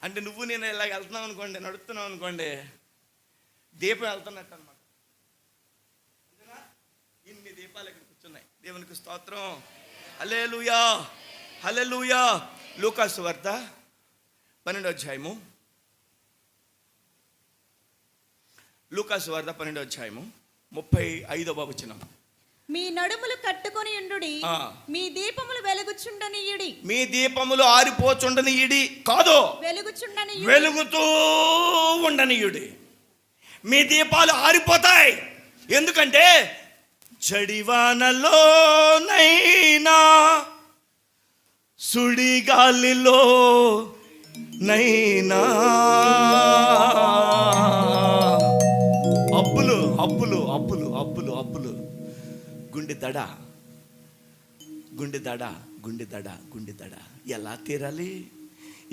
అంటే నువ్వు నేను ఇలా వెళ్తున్నావు అనుకోండి, నడుస్తున్నావు అనుకోండి, దీపం వెళ్తున్నట్టు అనమాట. ఇన్ని దీపాలు ఇక్కడ కూర్చున్నాయి. దేవునికి స్తోత్రం. హల్లెలూయా, హల్లెలూయా. లూకాసు వార్త 12వ అధ్యాయము, లూకాసు వార్త 12వ అధ్యాయము 35వ వచనం. మీ నడుములు కట్టుకొని ఉండుడి, ఆ. మీ దీపములు వెలుగుచుండనియుడి. మీ దీపములు ఆరిపోచుండనియుడి కాదు, వెలుగుచుండనియుడి. వెలుగుతూ ఉండనియుడి. మీ దీపాలు ఆరిపోతాయి. ఎందుకంటే జడివానలోనైనా సుడిగాలిలో నైనా అప్పులు అప్పులు అప్పులు అప్పులు అప్పులు గుండె దడ గుండె దడ గుండె దడ గుండె దడ ఎలా తీరాలి?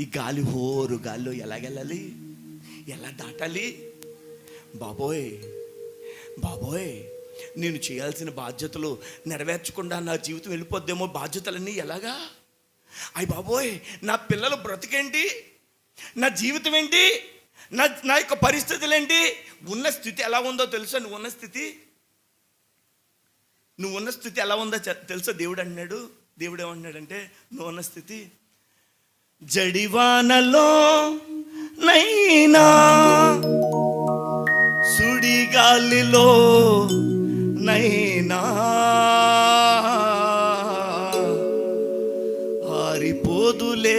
ఈ గాలి హోరు గాల్లో ఎలాగెళ్ళాలి? ఎలా దాటాలి? బాబోయ్ బాబోయ్, నేను చేయాల్సిన బాధ్యతలు నెరవేర్చకుండా నా జీవితం వెళ్ళిపోద్దేమో. బాధ్యతలన్నీ ఎలాగా? అయ్య బాబోయ్, నా పిల్లల బ్రతికేంటి? నా జీవితం ఏంటి? నా యొక్క పరిస్థితులు ఏంటి? ఉన్న స్థితి ఎలా ఉందో తెలుసా? నువ్వు ఉన్న స్థితి ఎలా ఉందో తెలుసా? దేవుడు అన్నాడు, దేవుడు ఏమన్నాడంటే, నువ్వు ఉన్న స్థితి జడివానలో నైనా సుడిగాలిలో నైనా ఆరిపోదులే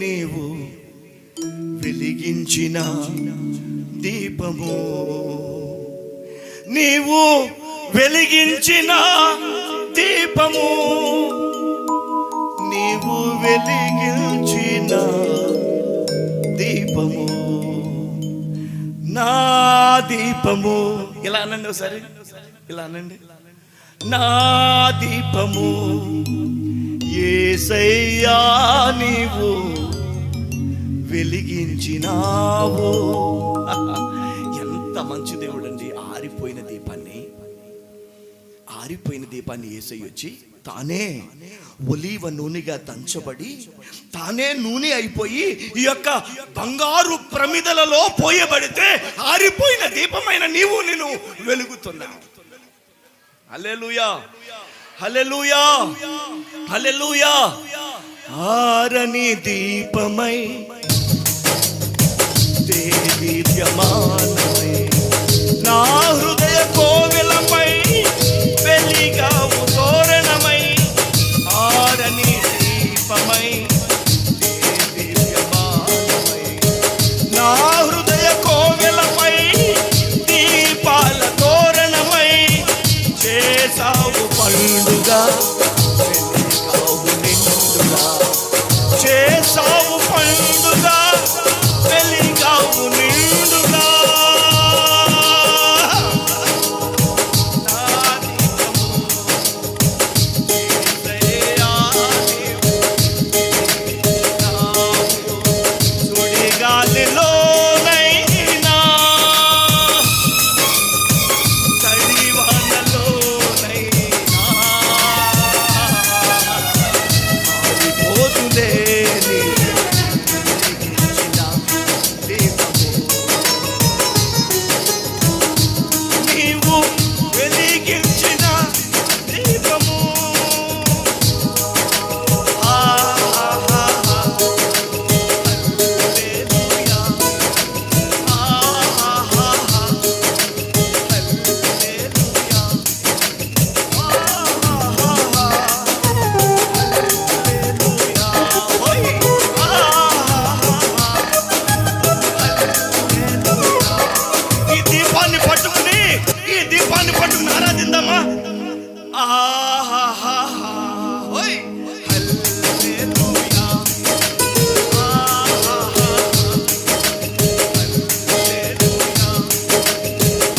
నీవు వెలిగించిన దీపము. నీవు వెలిగించిన దీపము, నీవు వెలిగించిన దీపము, నా దీపము. ఇలా అనండి ఒకసారి, ఇలా అనండి. నా దీపము యేసయ్యా నీవు వెలిగించినావు. ఎంత మంచి దేవుడు అండి. ఆరిపోయిన దీపాన్ని యేసయ్య వచ్చి తానే ఒలీవ నూనెగా దంచబడి తానే నూనె అయిపోయి ఈ యొక్క బంగారు ప్రమిదలలో పోయబడితే ఆరిపోయిన దీపమైన నీవు నేను వెలుగుతున్నావు. హల్లెలూయా హల్లెలూయా హల్లెలూయా. ఆరని దీపమై దేదీప్యమానమై నా హృదయ కోవెలపై వెలిగావు తోరణమై. ఆరని దీపమై దేదీప్యమానమై నా హృదయ కోవెలపై దీపాల తోరణమై చేసావు పండుగ వెలిగావు నిండుగా. చేసావు పండుగ వెలిగావు నిండుగా. సుడిగాలిలోనైనా చడివానలోనైనా ఆరిపోదులే నీవు వెలిగించిన దీపము. హల్లెలూయా హల్లెలూయా. ఈ దీపాన్ని పట్టుకుని ఆరాధిద్దామా? ఆహాహా ఓయ్ హల్లెలూయా ఆహాహా హల్లెలూయా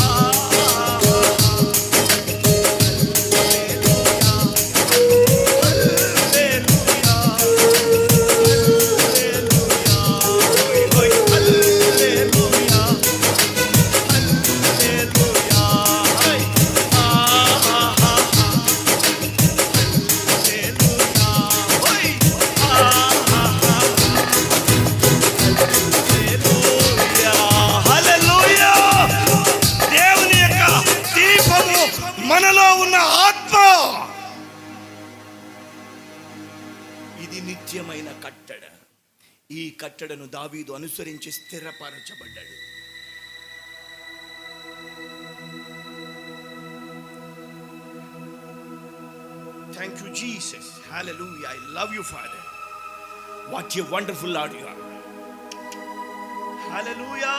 ఆహాహా హల్లెలూయా హల్లెలూయా హల్లెలూయా ఓయ్ హల్లెలూయా హల్లెలూయా ఓయ్ ఆహాహా హల్లెలూయా ఓయ్ ఆహాహా హల్లెలూయా. దేవుని యొక్క దీపము మనలో ఉన్న ఆత్మ. ఇది నిత్యమైన కట్టడ. ఈ కట్టడను దావీదు అనుసరించి స్థిరపరచబడ్డాడు. Thank you, Jesus. Hallelujah. I love you, Father. What a wonderful Lord you are. Hallelujah.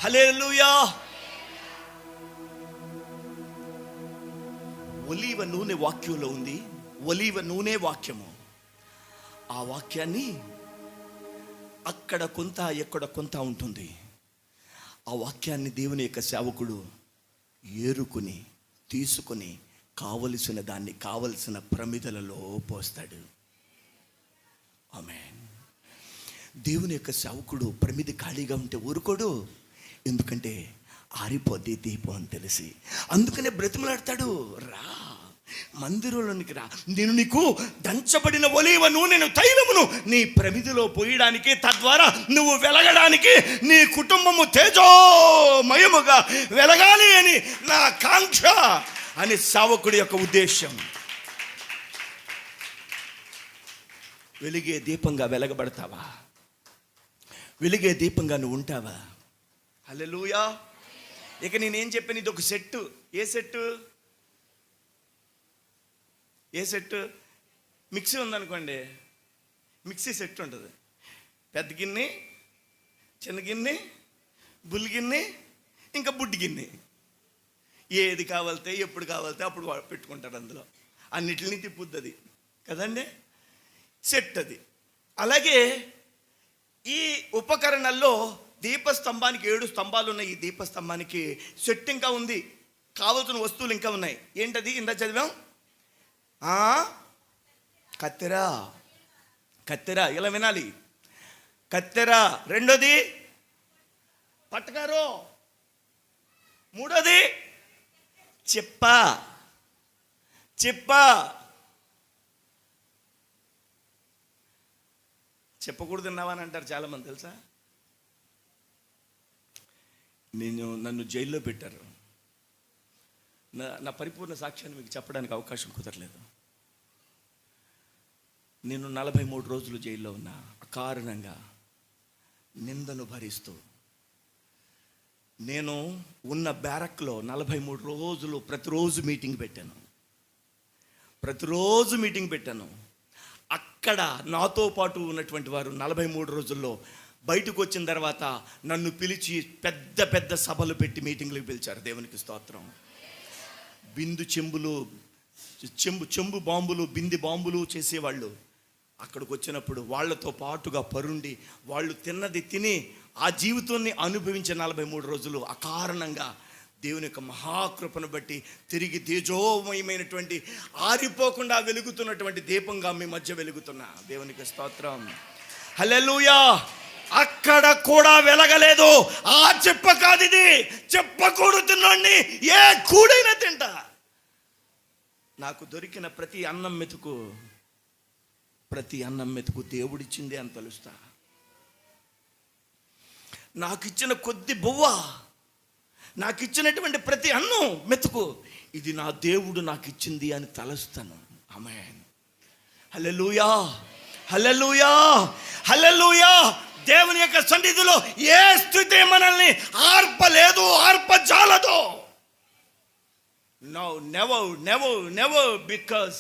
Hallelujah. ఒలీవ నూనె వాక్యంలో ఉంది. ఒలీవ నూనె వాక్యము. ఆ వాక్యాన్ని అక్కడ కొంత ఎక్కడ కొంత ఉంటుంది. ఆ వాక్యాన్ని దేవుని యొక్క సేవకుడు ఏరుకుని తీసుకొని కావలసిన దాన్ని కావలసిన ప్రమిదలలో పోస్తాడు. ఆమేన్. దేవుని యొక్క సేవకుడు ప్రమిది ఖాళీగా ఉంటే ఊరుకోడు. ఎందుకంటే ఆరిపోద్ది దీపం అని తెలిసి, అందుకనే బ్రతిమలాడతాడు, రా మందిరంలోనికి రా, నేను నీకు దంచబడిన ఒలీవ నూనెను తైలమును నీ ప్రమిదిలో పోయడానికి, తద్వారా నువ్వు వెలగడానికి, నీ కుటుంబము తేజోమయముగా వెలగాలి అని నా కాంక్ష అని సేవకుడి యొక్క ఉద్దేశం. వెలిగే దీపంగా వెలగబడతావా? వెలిగే దీపంగా నువ్వు ఉంటావా? హల్లెలూయా. ఇక నేనేం చెప్పాను, ఇది ఒక సెట్టు. ఏ సెట్టు? ఏ సెట్టు? మిక్సీ ఉందనుకోండి, మిక్సీ సెట్ ఉంటుంది. పెద్ద గిన్నె, చిన్న గిన్నె, బుల్లి గిన్నె, ఇంకా బుడ్డి గిన్నె. ఏది కావాలితే ఎప్పుడు కావాలితే అప్పుడు పెట్టుకుంటారు. అందులో అన్నిటిని తిప్పుద్ది అది కదండి, సెట్ అది. అలాగే ఈ ఉపకరణల్లో దీపస్తంభానికి 7 స్తంభాలు ఉన్నాయి. ఈ దీపస్తంభానికి సెట్ ఇంకా ఉంది, కావలసిన వస్తువులు ఇంకా ఉన్నాయి. ఏంటది? ఇందా చదివాం, కత్తెర. కత్తెర, ఇలా వినాలి, కత్తెర. రెండోది పట్టకారు. మూడోది చెప్ప. చెప్ప చెప్పకూడదు తిన్నావా అని అంటారు చాలామంది, తెలుసా? నన్ను జైల్లో పెట్టారు. నా పరిపూర్ణ సాక్ష్యాన్ని మీకు చెప్పడానికి అవకాశం కుదరలేదు. నేను 43 రోజులు జైల్లో ఉన్నా. అకారణంగా నిందను భరిస్తూ నేను ఉన్న బ్యారక్లో 43 రోజులు ప్రతిరోజు మీటింగ్ పెట్టాను. అక్కడ నాతో పాటు ఉన్నటువంటి వారు 43 రోజుల్లో బయటకు వచ్చిన తర్వాత నన్ను పిలిచి పెద్ద పెద్ద సభలు పెట్టి మీటింగ్లకు పిలిచారు. దేవునికి స్తోత్రం. బిందు చెంబు బాంబులు, బింది బాంబులు చేసేవాళ్ళు అక్కడికి వచ్చినప్పుడు వాళ్ళతో పాటుగా పరుండి వాళ్ళు తిన్నది తిని ఆ జీవితాన్ని అనుభవించే 43 రోజులు అకారణంగా దేవుని యొక్క మహాకృపను బట్టి తిరిగి తేజోమయమైనటువంటి ఆరిపోకుండా వెలుగుతున్నటువంటి దీపంగా మీ మధ్య వెలుగుతున్నా. దేవునికి స్తోత్రం. హల్లెలూయా. అక్కడ కూడా వెలగలేదు. ఆ చెప్ప కాదు ఇది, చెప్పకూడదునండి ఏ కూడైనా తింటా. నాకు దొరికిన ప్రతి అన్నం మెతుకు దేవుడిచ్చింది అని తెలుస్తా. నాకు ఇచ్చిన కొద్ది బువ్వ, నాకు ఇచ్చినటువంటి ప్రతి అన్నం మెతుకు ఇది నా దేవుడు నాకు ఇచ్చింది అని తలుస్తాను. ఆమేన్. హల్లెలూయా. హల్లెలూయా. హల్లెలూయా. దేవుని యొక్క సన్నిధిలో ఏ స్థితి మనల్ని ఆర్పలేదు, ఆర్పజాలదు. No, never. బికాస్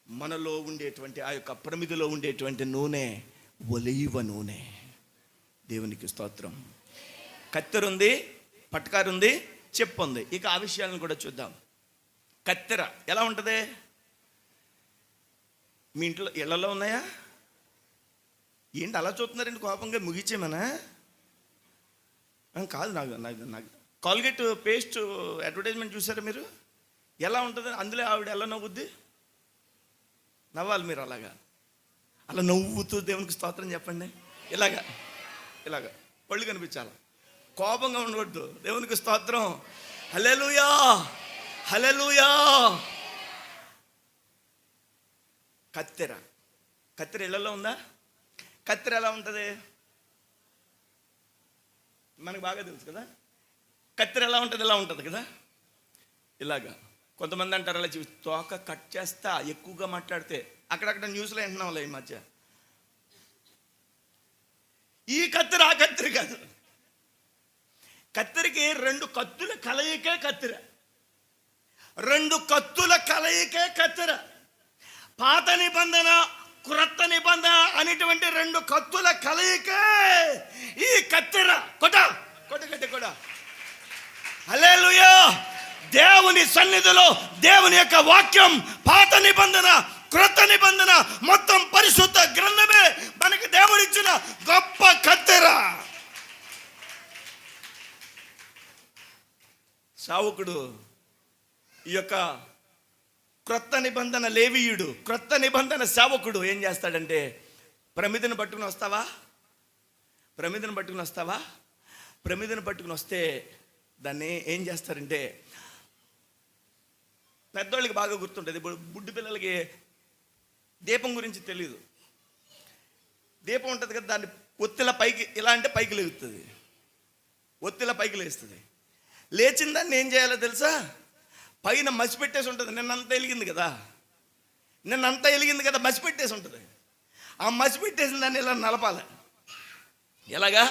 మనలో ఉండేటువంటి ఆ యొక్క ప్రమిదిలో ఉండేటువంటి నూనె ఒలీవ నూనె. దేవునికి స్తోత్రం. కత్తెర ఉంది, పట్కారు ఉంది, చెప్పు ఉంది. ఇక ఆ విషయాలను కూడా చూద్దాం. కత్తెర ఎలా ఉంటుంది? మీ ఇంట్లో ఇళ్లలో ఉన్నాయా? ఏంటి అలా చూస్తున్నారండి కోపంగా? ముగిచ్చేమనా? కాదు, నాకు కాల్గేట్ పేస్ట్ అడ్వర్టైజ్మెంట్ చూసారా మీరు? ఎలా ఉంటుంది అందులో? ఆవిడ ఎలా నవ్వుద్ది? నవ్వాలి మీరు. అలా నవ్వుతూ దేవునికి స్తోత్రం చెప్పండి. ఇలాగా పళ్ళు కనిపించాలి. కోపంగా ఉండవద్దు. దేవునికి స్తోత్రం. హల్లెలూయా. హల్లెలూయా. కత్తెర ఇళ్లలో ఉందా? కత్తెర ఎలా ఉంటుంది మనకు బాగా తెలుసు కదా. కత్తెర ఎలా ఉంటుంది? ఇలా ఉంటుంది కదా. ఇలాగా కొంతమంది అంటారు అలా తోక కట్ చేస్తా ఎక్కువగా మాట్లాడితే. అక్కడక్కడ న్యూస్లో వింటున్నాం ఈ మధ్య. ఈ కత్తెర ఆ కత్తెర కాదు. కత్తెరకి 2 కత్తుల కలయికే కత్తెర. రెండు కత్తుల కలయికే కత్తెర. పాత నిబంధన, క్రొత్త నిబంధన అనేటువంటి రెండు కత్తుల కలయికే ఈ కత్తెర. కొట్ట హల్లెలూయా. దేవుని సన్నిధిలో దేవుని యొక్క వాక్యం, పాత నిబంధన, క్రొత్త నిబంధన, మొత్తం పరిశుద్ధ గ్రంథమే మనకి దేవుడిచ్చిన గొప్ప కత్తెర. సావుకుడు ఈ యొక్క క్రొత్త నిబంధన లేవీయుడు, క్రొత్త నిబంధన సేవకుడు ఏం చేస్తాడంటే, ప్రమిదను పట్టుకుని వస్తావా, ప్రమిదను పట్టుకుని వస్తే దాన్ని ఏం చేస్తారంటే, పెద్దోళ్ళకి బాగా గుర్తుంటుంది. ఇప్పుడు బుడ్డి పిల్లలకి దీపం గురించి తెలియదు. దీపం ఉంటుంది కదా, దాన్ని ఒత్తిల పైకి ఇలా అంటే పైకి లేస్తుంది, ఒత్తిల పైకి లేస్తుంది. లేచిన దాన్ని ఏం చేయాలో తెలుసా? పైన మసి పెట్టేసి ఉంటుంది. నిన్నంతా వెలిగింది కదా, మసి పెట్టేసి ఉంటుంది. ఆ మసి పెట్టేసిన దాన్ని ఇలా నలపాలి. ఎలాగా?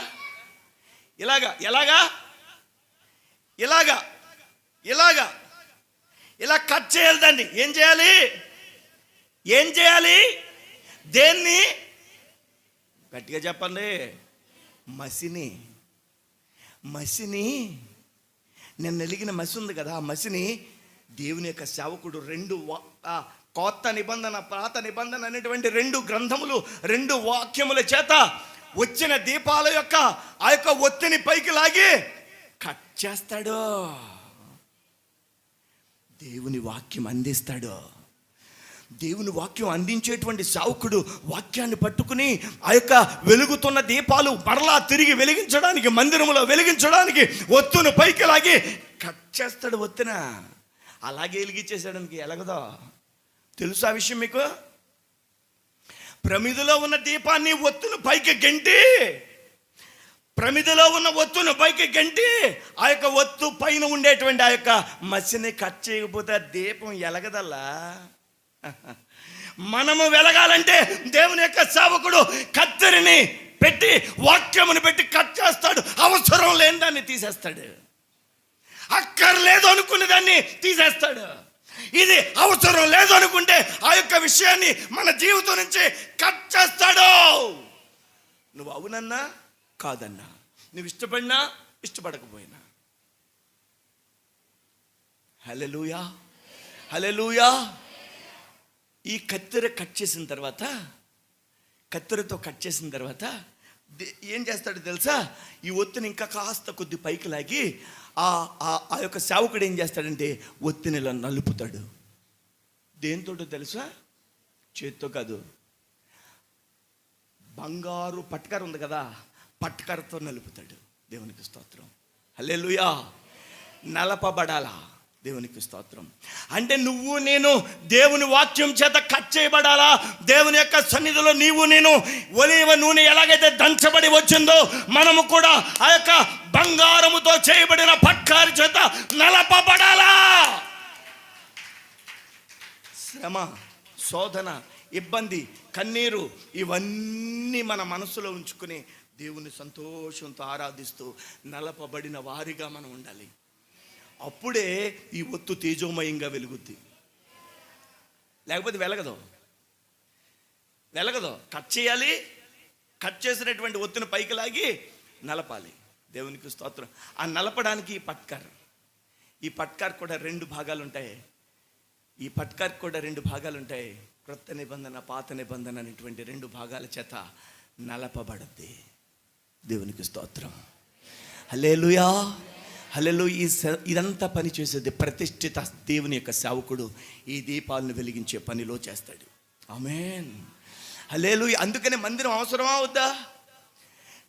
ఇలా కట్ చేయాలి. దాన్ని ఏం చేయాలి? దేన్ని? గట్టిగా చెప్పండి. మసిని నేను వెలిగిన మసి ఉంది కదా, ఆ మసిని దేవుని యొక్క సేవకుడు కొత్త నిబంధన, పాత నిబంధన అనేటువంటి రెండు గ్రంథములు, రెండు వాక్యముల చేత వచ్చిన దీపాల యొక్క ఆ యొక్క ఒత్తిని పైకి లాగి కట్ చేస్తాడు. దేవుని వాక్యం అందిస్తాడు. దేవుని వాక్యం అందించేటువంటి సేవకుడు వాక్యాన్ని పట్టుకుని ఆ యొక్క వెలుగుతున్న దీపాలు మరలా తిరిగి వెలిగించడానికి, మందిరంలో వెలిగించడానికి ఒత్తును పైకి లాగి కట్ చేస్తాడు. ఒత్తిన అలాగే వెలిగించేసాడానికి ఎలాగదో తెలుసు ఆ విషయం మీకు? ప్రమిదలో ఉన్న దీపాన్ని ఒత్తును పైకి గెంటి, ఆ యొక్క ఒత్తు పైన ఉండేటువంటి ఆ యొక్క మసిని కట్ చేయకపోతే దీపం ఎలగదల్లా. మనము వెలగాలంటే దేవుని యొక్క సేవకుడు కత్తెరని పెట్టి, వాక్యమును పెట్టి కట్ చేస్తాడు. అవసరం లేని దాన్ని తీసేస్తాడు, అక్కర్లేదు అనుకునే దాన్ని తీసేస్తాడు. ఇది అవసరం లేదు అనుకుంటే ఆ యొక్క విషయాన్ని మన జీవితం నుంచి కట్ చేస్తాడు. నువ్వు అవునన్నా కాదన్నా, నువ్వు ఇష్టపడినా ఇష్టపడకపోయినా. హల్లెలూయా. ఈ కత్తెరతో కట్ చేసిన తర్వాత ఏం చేస్తాడో తెలుసా? ఈ ఒత్తిని ఇంకా కాస్త కొద్ది పైకి లాగి ఆ యొక్క సేవకుడు ఏం చేస్తాడంటే ఒత్తిని ఇలా నలుపుతాడు. దేంతోటో తెలుసా? చేత్తో కాదు, బంగారు పట్కర ఉంది కదా, పట్కరతో నలుపుతాడు. దేవునికి స్తోత్రం. హల్లెలూయా. నలపబడాలా. దేవునికి స్తోత్రం. అంటే నువ్వు నేను దేవుని వాక్యం చేత కట్ చేయబడాలా. దేవుని యొక్క సన్నిధిలో నీవు నేను ఒలీవ నూనె ఎలాగైతే దంచబడి వచ్చిందో, మనము కూడా ఆ యొక్క బంగారముతో చేయబడిన పట్కారి చేత నలపబడాలా. శ్రమ, శోధన, ఇబ్బంది, కన్నీరు ఇవన్నీ మన మనసులో ఉంచుకుని దేవుని సంతోషంతో ఆరాధిస్తూ నలపబడిన వారిగా మనం ఉండాలి. అప్పుడే ఈ ఒత్తు తేజోమయంగా వెలుగుద్ది. లేకపోతే వెలగదు. కట్ చేయాలి. కట్ చేసినటువంటి ఒత్తును పైకి లాగి నలపాలి. దేవునికి స్తోత్రం. ఆ నలపడానికి ఈ పట్కార్ కూడా రెండు భాగాలు ఉంటాయి. క్రొత్త నిబంధన, పాత నిబంధన అనేటువంటి రెండు భాగాల చేత నలపబడుద్ది. దేవునికి స్తోత్రం. హల్లెలూయా. ఇదంతా పని చేసేది ప్రతిష్ఠిత దేవుని యొక్క సేవకుడు ఈ దీపాలను వెలిగించే పనిలో చేస్తాడు. ఆమేన్. హల్లెలూయా. అందుకని మందిరం అవసరమా వద్దా?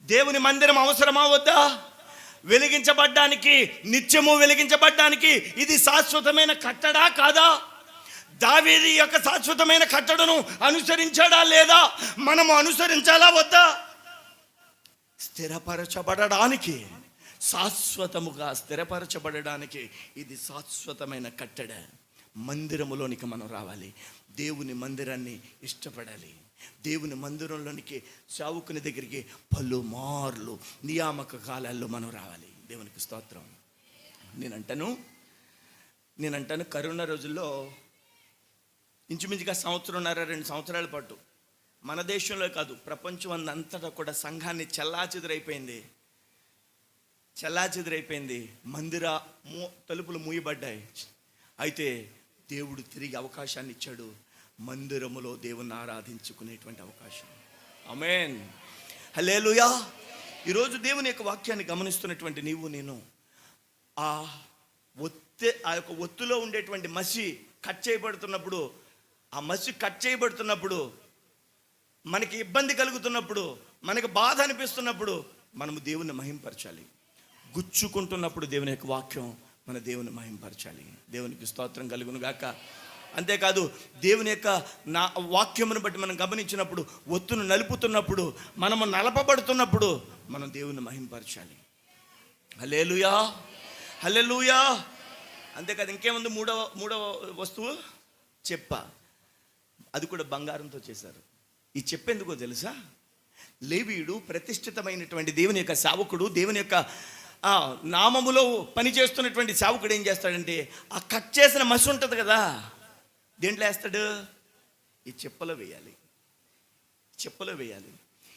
దేవుని మందిరం అవసరమా వద్దా? వెలిగించబడ్డానికి, నిత్యము వెలిగించబడ్డానికి ఇది శాశ్వతమైన కట్టడా కాదా? దావీదు యొక్క శాశ్వతమైన కట్టడను అనుసరించాడా లేదా? మనము అనుసరించాలా వద్దా? స్థిరపరచబడడానికి, శాశ్వతముగా స్థిరపరచబడడానికి ఇది శాశ్వతమైన కట్టడ. మందిరములోనికి మనం రావాలి. దేవుని మందిరాన్ని ఇష్టపడాలి. దేవుని మందిరంలోనికి, సేవకుని దగ్గరికి పలుమార్లు నియామక కాలాల్లో మనం రావాలి. దేవునికి స్తోత్రం. నేనంటాను, నేను అంటాను, కరోనా రోజుల్లో ఇంచుమించుగా 1.5-2 సంవత్సరాల పాటు మన దేశంలో కాదు, ప్రపంచం అంతటా కూడా సంఘాన్ని చెల్లాచెదురైపోయింది. మందిర తలుపులు మూయబడ్డాయి. అయితే దేవుడు తిరిగి అవకాశాన్ని ఇచ్చాడు, మందిరములో దేవుణ్ణి ఆరాధించుకునేటువంటి అవకాశం. ఆమేన్, హల్లెలూయా. ఈరోజు దేవుని యొక్క వాక్యాన్ని గమనిస్తున్నటువంటి నీవు నేను ఆ యొక్క ఒత్తులో ఉండేటువంటి మసి కట్ చేయబడుతున్నప్పుడు, ఆ మసి కట్ చేయబడుతున్నప్పుడు, మనకి ఇబ్బంది కలుగుతున్నప్పుడు, మనకి బాధ అనిపిస్తున్నప్పుడు మనము దేవుని మహింపరచాలి. గుచ్చుకుంటున్నప్పుడు దేవుని యొక్క వాక్యం మన దేవుని మహింపరచాలి. దేవునికి స్తోత్రం కలుగును గాక. అంతేకాదు దేవుని యొక్క వాక్యమును బట్టి మనం గమనించినప్పుడు, ఒత్తును నలుపుతున్నప్పుడు, మనము నలపబడుతున్నప్పుడు మనం దేవుని మహింపరచాలి. హల్లెలూయా, హల్లెలూయా. అంతేకాదు ఇంకేముంది, మూడవ వస్తువు చెప్ప. అది కూడా బంగారంతో చేశారు. ఈ చెప్పెందుకో తెలుసా? లేవీయుడు ప్రతిష్ఠితమైనటువంటి దేవుని యొక్క సేవకుడు, దేవుని యొక్క నామములో పనిచేస్తున్నటువంటి సేవకుడు ఏం చేస్తాడంటే, ఆ కట్ చేసిన మసి ఉంటుంది కదా, దేంట్లో వేస్తాడు? ఈ చెప్పలో వేయాలి.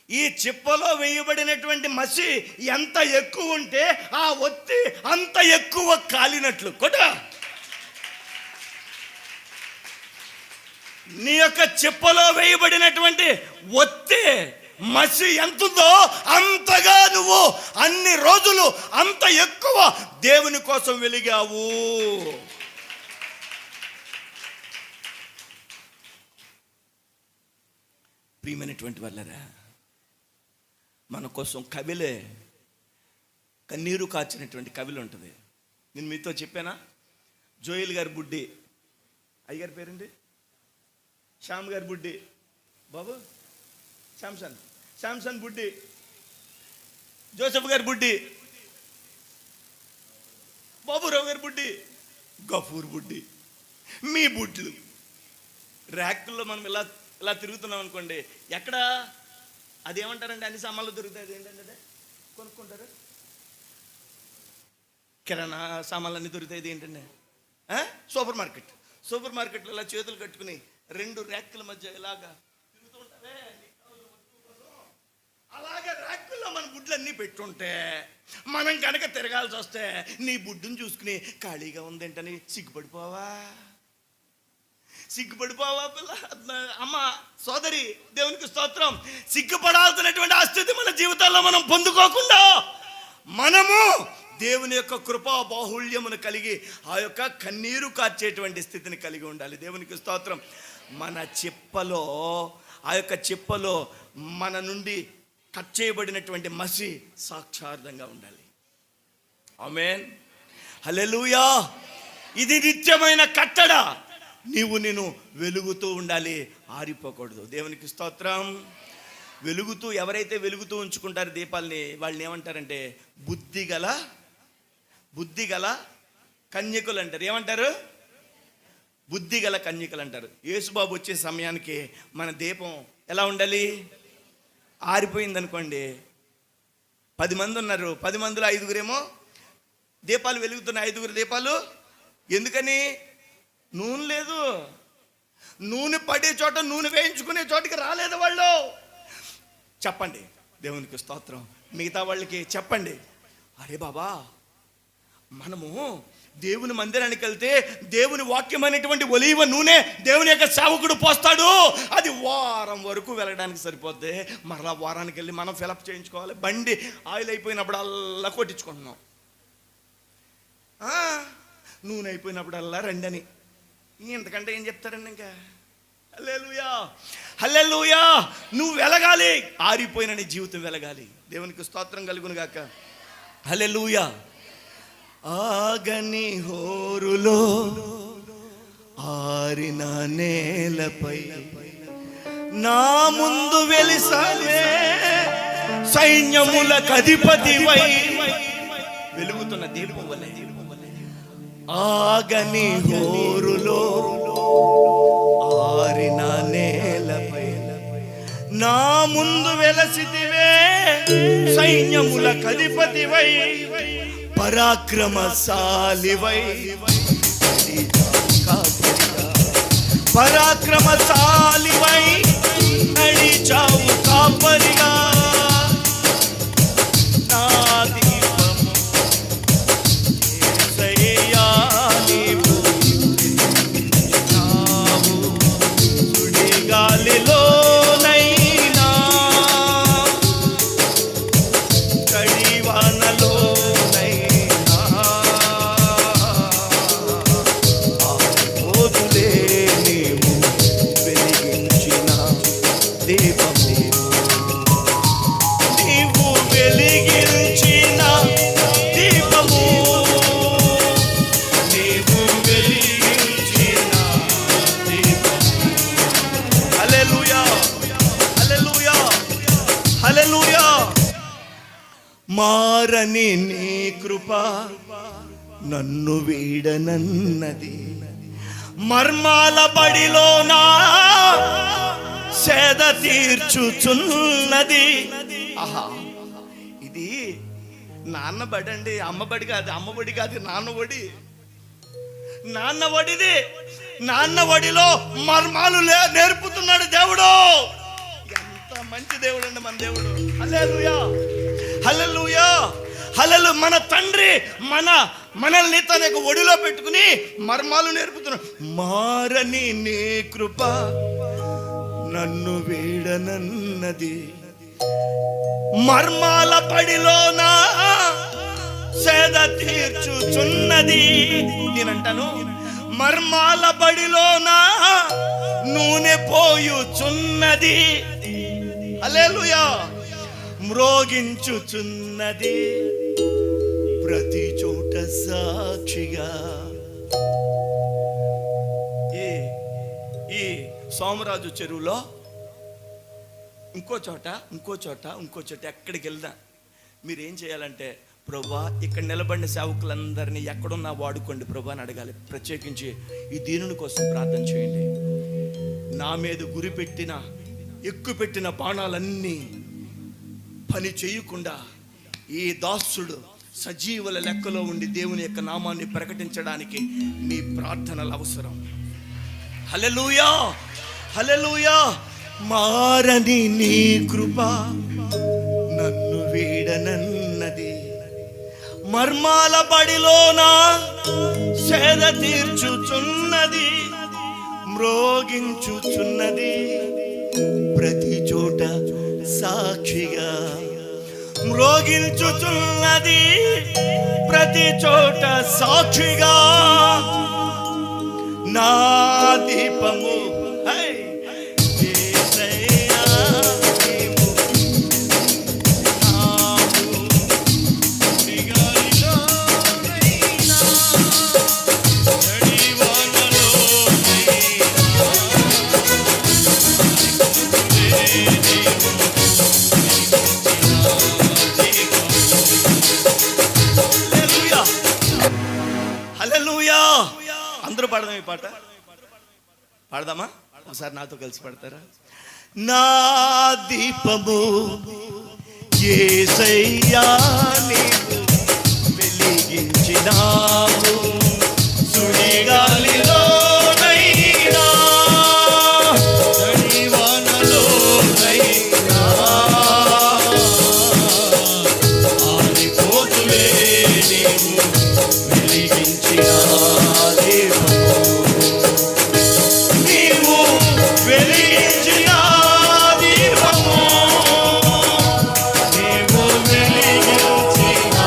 ఈ చెప్పలో వేయబడినటువంటి మసి ఎంత ఎక్కువ ఉంటే ఆ ఒత్తి అంత ఎక్కువ కాలినట్లు కొట్ట. నీ యొక్క చెప్పలో వేయబడినటువంటి ఒత్తి మసి ఎంతుందో అంతగా నువ్వు అన్ని రోజులు అంత ఎక్కువ దేవుని కోసం వెలిగావు. ప్రియమైనటువంటి వాళ్ళరా, మన కోసం కన్నీరు కార్చినటువంటి కవిలు ఉంటుంది. నేను మీతో చెప్పానా? జోయిల్ గారి బుడ్డి, అయ్యగారి పేరండి శ్యామ్ గారి బుడ్డి, బాబు శాంసన్ బుడ్డి, జోసెఫ్ గారి బుడ్డి, బాబురావు గారి బుడ్డి, గఫూర్ బుడ్డి, మీ బుడ్లు ర్యాకుల్లో మనం ఇలా తిరుగుతున్నాం అనుకోండి, ఎక్కడ అదేమంటారండి, అన్ని సామాన్లు దొరుకుతాయి. ఏంటంటే కొనుక్కుంటారు, కిరాణా సామాన్లు అన్నీ దొరుకుతాయి. ఏంటంటే సూపర్ మార్కెట్లో ఇలా చేతులు కట్టుకుని 2 ర్యాకుల మధ్య ఇలాగా తిరుగుతూ ఉంటావే, అలాగే ర్యాకుల్లో మన బుడ్లన్నీ పెట్టుంటే మనం కనుక తిరగాల్సి వస్తే నీ బుడ్డుని చూసుకుని ఖాళీగా ఉందేంటని సిగ్గుపడిపోవా పిల్ల, అమ్మ, సోదరి, దేవునికి స్తోత్రం. సిగ్గుపడాల్సినటువంటి ఆ స్థితి మన జీవితాల్లో మనం పొందుకోకుండా మనము దేవుని యొక్క కృపా బాహుళ్యమును కలిగి ఆ యొక్క కన్నీరు కార్చేటువంటి స్థితిని కలిగి ఉండాలి. దేవునికి స్తోత్రం. మన చెప్పలో, ఆ యొక్క చెప్పలో మన నుండి కట్ చేయబడినటువంటి మసి సాక్షార్థంగా ఉండాలి. ఆమేన్, హల్లెలూయా. ఇది నిత్యమైన కట్టడ. నేను వెలుగుతూ ఉండాలి, ఆరిపోకూడదు. దేవునికి స్తోత్రం. ఎవరైతే వెలుగుతూ ఉంచుకుంటారో దీపాలని, వాళ్ళని ఏమంటారంటే బుద్ధిగల కన్యకులు అంటారు. ఏమంటారు? బుద్ధిగల కన్యకులు అంటారు. యేసుబాబు వచ్చే సమయానికి మన దీపం ఎలా ఉండాలి? ఆరిపోయింది అనుకోండి, 10 మంది ఉన్నారు, 10 మందిలో 5గురేమో దీపాలు వెలుగుతున్నాయి. 5గురు దీపాలు ఎందుకని? నూనె లేదు. నూనె పడే చోట, నూనె వేయించుకునే చోటికి రాలేదు వాళ్ళు. చెప్పండి, దేవునికి స్తోత్రం. మిగతా వాళ్ళకి చెప్పండి, అరే బాబా, మనము దేవుని మందిరానికి వెళ్తే దేవుని వాక్యం అనేటువంటి ఒలీవ నూనె దేవుని యొక్క సేవకుడు పోస్తాడు. అది వారం వరకు వెళ్ళడానికి సరిపోద్ది. మరలా వారానికి వెళ్ళి మనం ఫిలప్ చేయించుకోవాలి. బండి ఆయిల్ అయిపోయినప్పుడు అల్లా కొట్టించుకుంటున్నాం. నూనె అయిపోయినప్పుడల్లా రండని. ఇంతకంటే ఏం చెప్తారండి ఇంకా? హల్లెలూయా, హల్లెలూయా. నువ్వు వెలగాలి, ఆరిపోయిన నీ జీవితం వెలగాలి. దేవునికి స్తోత్రం కలుగును గాక. హల్లెలూయా. ఆగని హోరులో ఆరిన నేలపై నా ముందు వెలిసావే, సైన్యములకు అధిపతివై. వెలుగుతున్న దీపం వలె ఆగని హోరులో ఆరిన నేలపై నా ముందు వెలసితివే, సైన్యములకు అధిపతివై, పరాక్రమశాలివై, పరాక్రమశాలివై నడిచావు కాపరిగా, నా దీపము యేసయ్యా నీవు వెలిగించావు. సుడిగాలిలోనైనా కడివానలోనైనా ఆరిపోదులే నీవు వెలిగించిన దీపము. నీవు వెలిగించిన దీపము, నీవు వెలిగించిన దీపము. హల్లెలూయా, హల్లెలూయా, హల్లెలూయా. మారని నీ కృప నన్ను వీడనన్నది, మర్మాల బడిలోనా సేద తీర్చుచున్నది. ఆహా, ఇది నాన్న బడి అండి, అమ్మ బడి కాదు, అమ్మ బడి కాదు, నాన్న ఒడి. నాన్న ఒడిది, నాన్న ఒడిలో మర్మాలు నేర్పుతున్నాడు దేవుడు. ఎంత మంచి దేవుడు అండి మన దేవుడు. హల్లెలూయా, హల్లెలూయా, హల్లెలూయా. మన తండ్రి మనల్ని తన యొక్క ఒడిలో పెట్టుకుని మర్మాలు నేర్పుతున్నాడు. మారని నీ కృప నన్ను వీడనన్నది, మర్మాల పడిలోనా సేద తీర్చుచున్నది. నేనంటాను, మర్మాల బడిలోనా నూనె పోయుచున్నది. హల్లెలూయా. మ్రోగించుచున్నది ప్రతి చోట సాక్షిగా. ఈ సోమరాజు చెరువులో ఇంకో చోట ఎక్కడికి వెళ్దా మీరు ఏం చేయాలంటే, ప్రభా ఇక్కడ నిలబడిన సేవకులందరినీ ఎక్కడున్నా వాడుకోండి ప్రభా అని అడగాలి. ప్రత్యేకించి ఈ దీనుని కోసం ప్రార్థన చేయండి. నా మీద గురి పెట్టిన ఎక్కుపెట్టిన బాణాలన్నీ పని చేయకుండా ఈ దాసుడు సజీవుల లెక్కలో ఉండి దేవుని యొక్క నామాన్ని ప్రకటించడానికి మీ ప్రార్థనలు అవసరం. హల్లెలూయా, హల్లెలూయా. మారని నీ కృప నన్ను వీడనన్నది, మర్మాల బడిలోనా సేద తీర్చుచున్నది, మ్రోగించుచున్నది ప్రతి చోట సాక్షిగా. మ్రోగించుచున్నది ప్రతి చోట సాక్షిగా. నా దీపము యేసయ్యా నీవు నావు. సుడిగాలిలోనైనా హల్లెలూయా. అందరూ పాడదాం ఈ పాట. పాడదామా? ఒకసారి నాతో కలిసి పాడతారా? నా దీపము యేసయ్యా నీవు వెలిగించినావు, సుడిగాలిలోనైనా జడివానలోనైనా ఆరిపోతులే నీవు వెలిగించిన దీపము. నీవు వెలిగించిన దీపము, నీవు వెలిగించిన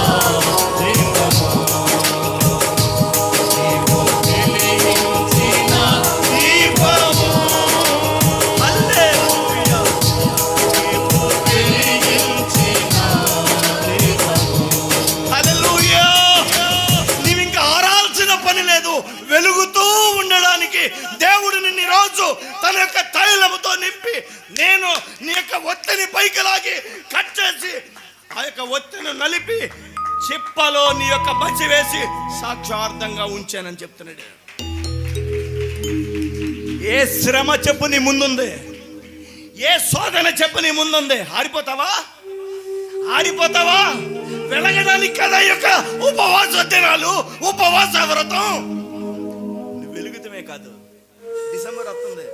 దీపము, నీవు వెలిగించిన దీపము. హల్లెలూయా. నీవు వెలిగించిన దీపము. హల్లెలూయా. నీవింకా ఆరాల్సిన పని లేదు. వెలుగుతూ ఉండడానికి దేవుడు నిన్ను రోజు తన యొక్క తైలముతో నింపి, నేను నీ యొక్క ఒత్తిని పైకి లాగి కట్ చేసి ఆ యొక్క ఒత్తిని నలిపి చిప్పలో నీ యొక్క మధ్య వేసి సాక్షార్థంగా ఉంచానని చెప్తున్నాడు. ఏ శ్రమ చెప్పు నీ ముందుంది, ఏ శోధన చెప్పు నీ ముందుంది. ఆరిపోతావా? ఆరిపోతావా? వెలగడానికి కదా ఈ యొక్క ఉపవాస దినాలు, ఉపవాస వ్రతం. నువ్వు వెలుగుతమే కాదు, డిసెంబర్ వస్తుంది,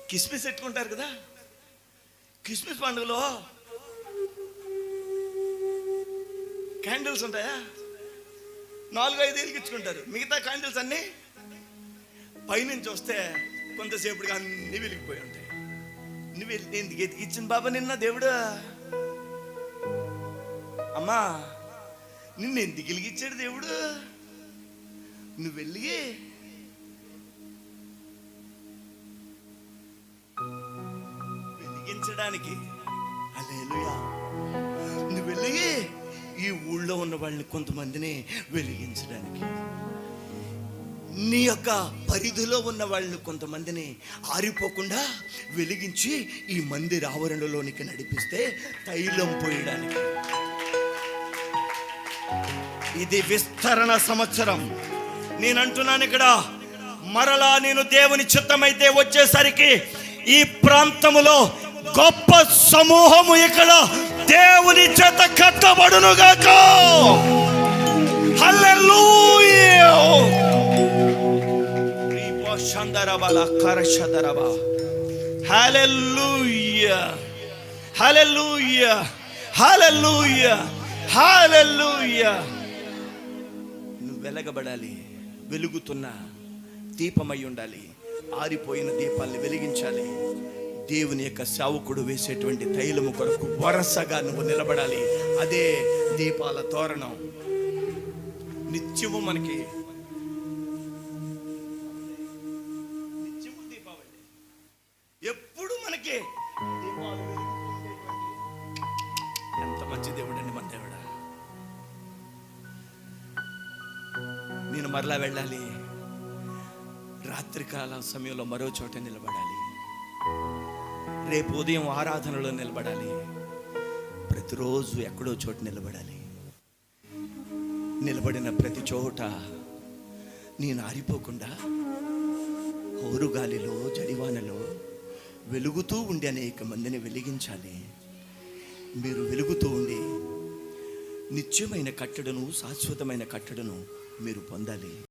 కిస్మిస్ పెట్టుకుంటారు కదా. కిస్మిస్ పండుగలో క్యాండిల్స్ ఉంటాయా? 4-5 వెలిగించుకుంటారు. మిగతా క్యాండిల్స్ అన్నీ పైనుంచి వస్తే కొంతసేపుడికి అన్నీ వెలిగిపోయి ఉంటాయి. నువ్వు ఎందుకు ఎతికిచ్చిన బాబా నిన్న దేవుడు? అమ్మా, నిన్ను ఎందుకు వెలిగించాడు దేవుడు? నువ్వు వెలిగి వెలిగించడానికి. హల్లెలూయా. నువ్వు వెలిగి ఈ ఊళ్ళో ఉన్న వాళ్ళని కొంతమందిని వెలిగించడానికి, నీ యొక్క పరిధిలో ఉన్న వాళ్ళని కొంతమందిని ఆరిపోకుండా వెలిగించి ఈ మందిర ఆవరణలోనికి నడిపిస్తే తైలం పోయడానికి. ఇది విస్తరణ సంవత్సరం. నేను అంటున్నాను ఇక్కడ, మరలా నేను దేవుని చిత్తమైతే వచ్చేసరికి ఈ ప్రాంతములో గొప్ప సమూహము ఇక్కడ దేవుని చేత కట్టబడునుగాక. హల్లెలూయా. హల్లెలూయా, హల్లెలూయా, హల్లెలూయా, హల్లెలూయా. నువ్వు వెలగబడాలి, వెలుగుతున్న దీపమై ఉండాలి. ఆరిపోయిన దీపాల్ని వెలిగించాలి. దేవుని యొక్క సేవకుడు వేసేటువంటి తైలము కొరకు వరసగా నువ్వు నిలబడాలి. అదే దీపాల తోరణం. నిత్యము మనకి దీపావళి, ఎప్పుడు మనకి దీపాలు వెలుగుతుండేటువంటి ఎంత మంచి దేవుడు అండి మన దేవుడా. నేను మరలా వెళ్ళాలి. రాత్రికాల సమయంలో మరో చోట నిలబడాలి. రేపు ఉదయం ఆరాధనలో నిలబడాలి. ప్రతిరోజు ఎక్కడో చోట నిలబడాలి. నిలబడిన ప్రతి చోట నేను ఆరిపోకుండా హోరుగాలిలో, జడివానలో వెలుగుతూ ఉండి అనేక మందిని వెలిగించాలి. మీరు వెలుగుతూ ఉండి నిత్యమైన కట్టడను, శాశ్వతమైన కట్టడను మీరు పొందాలి.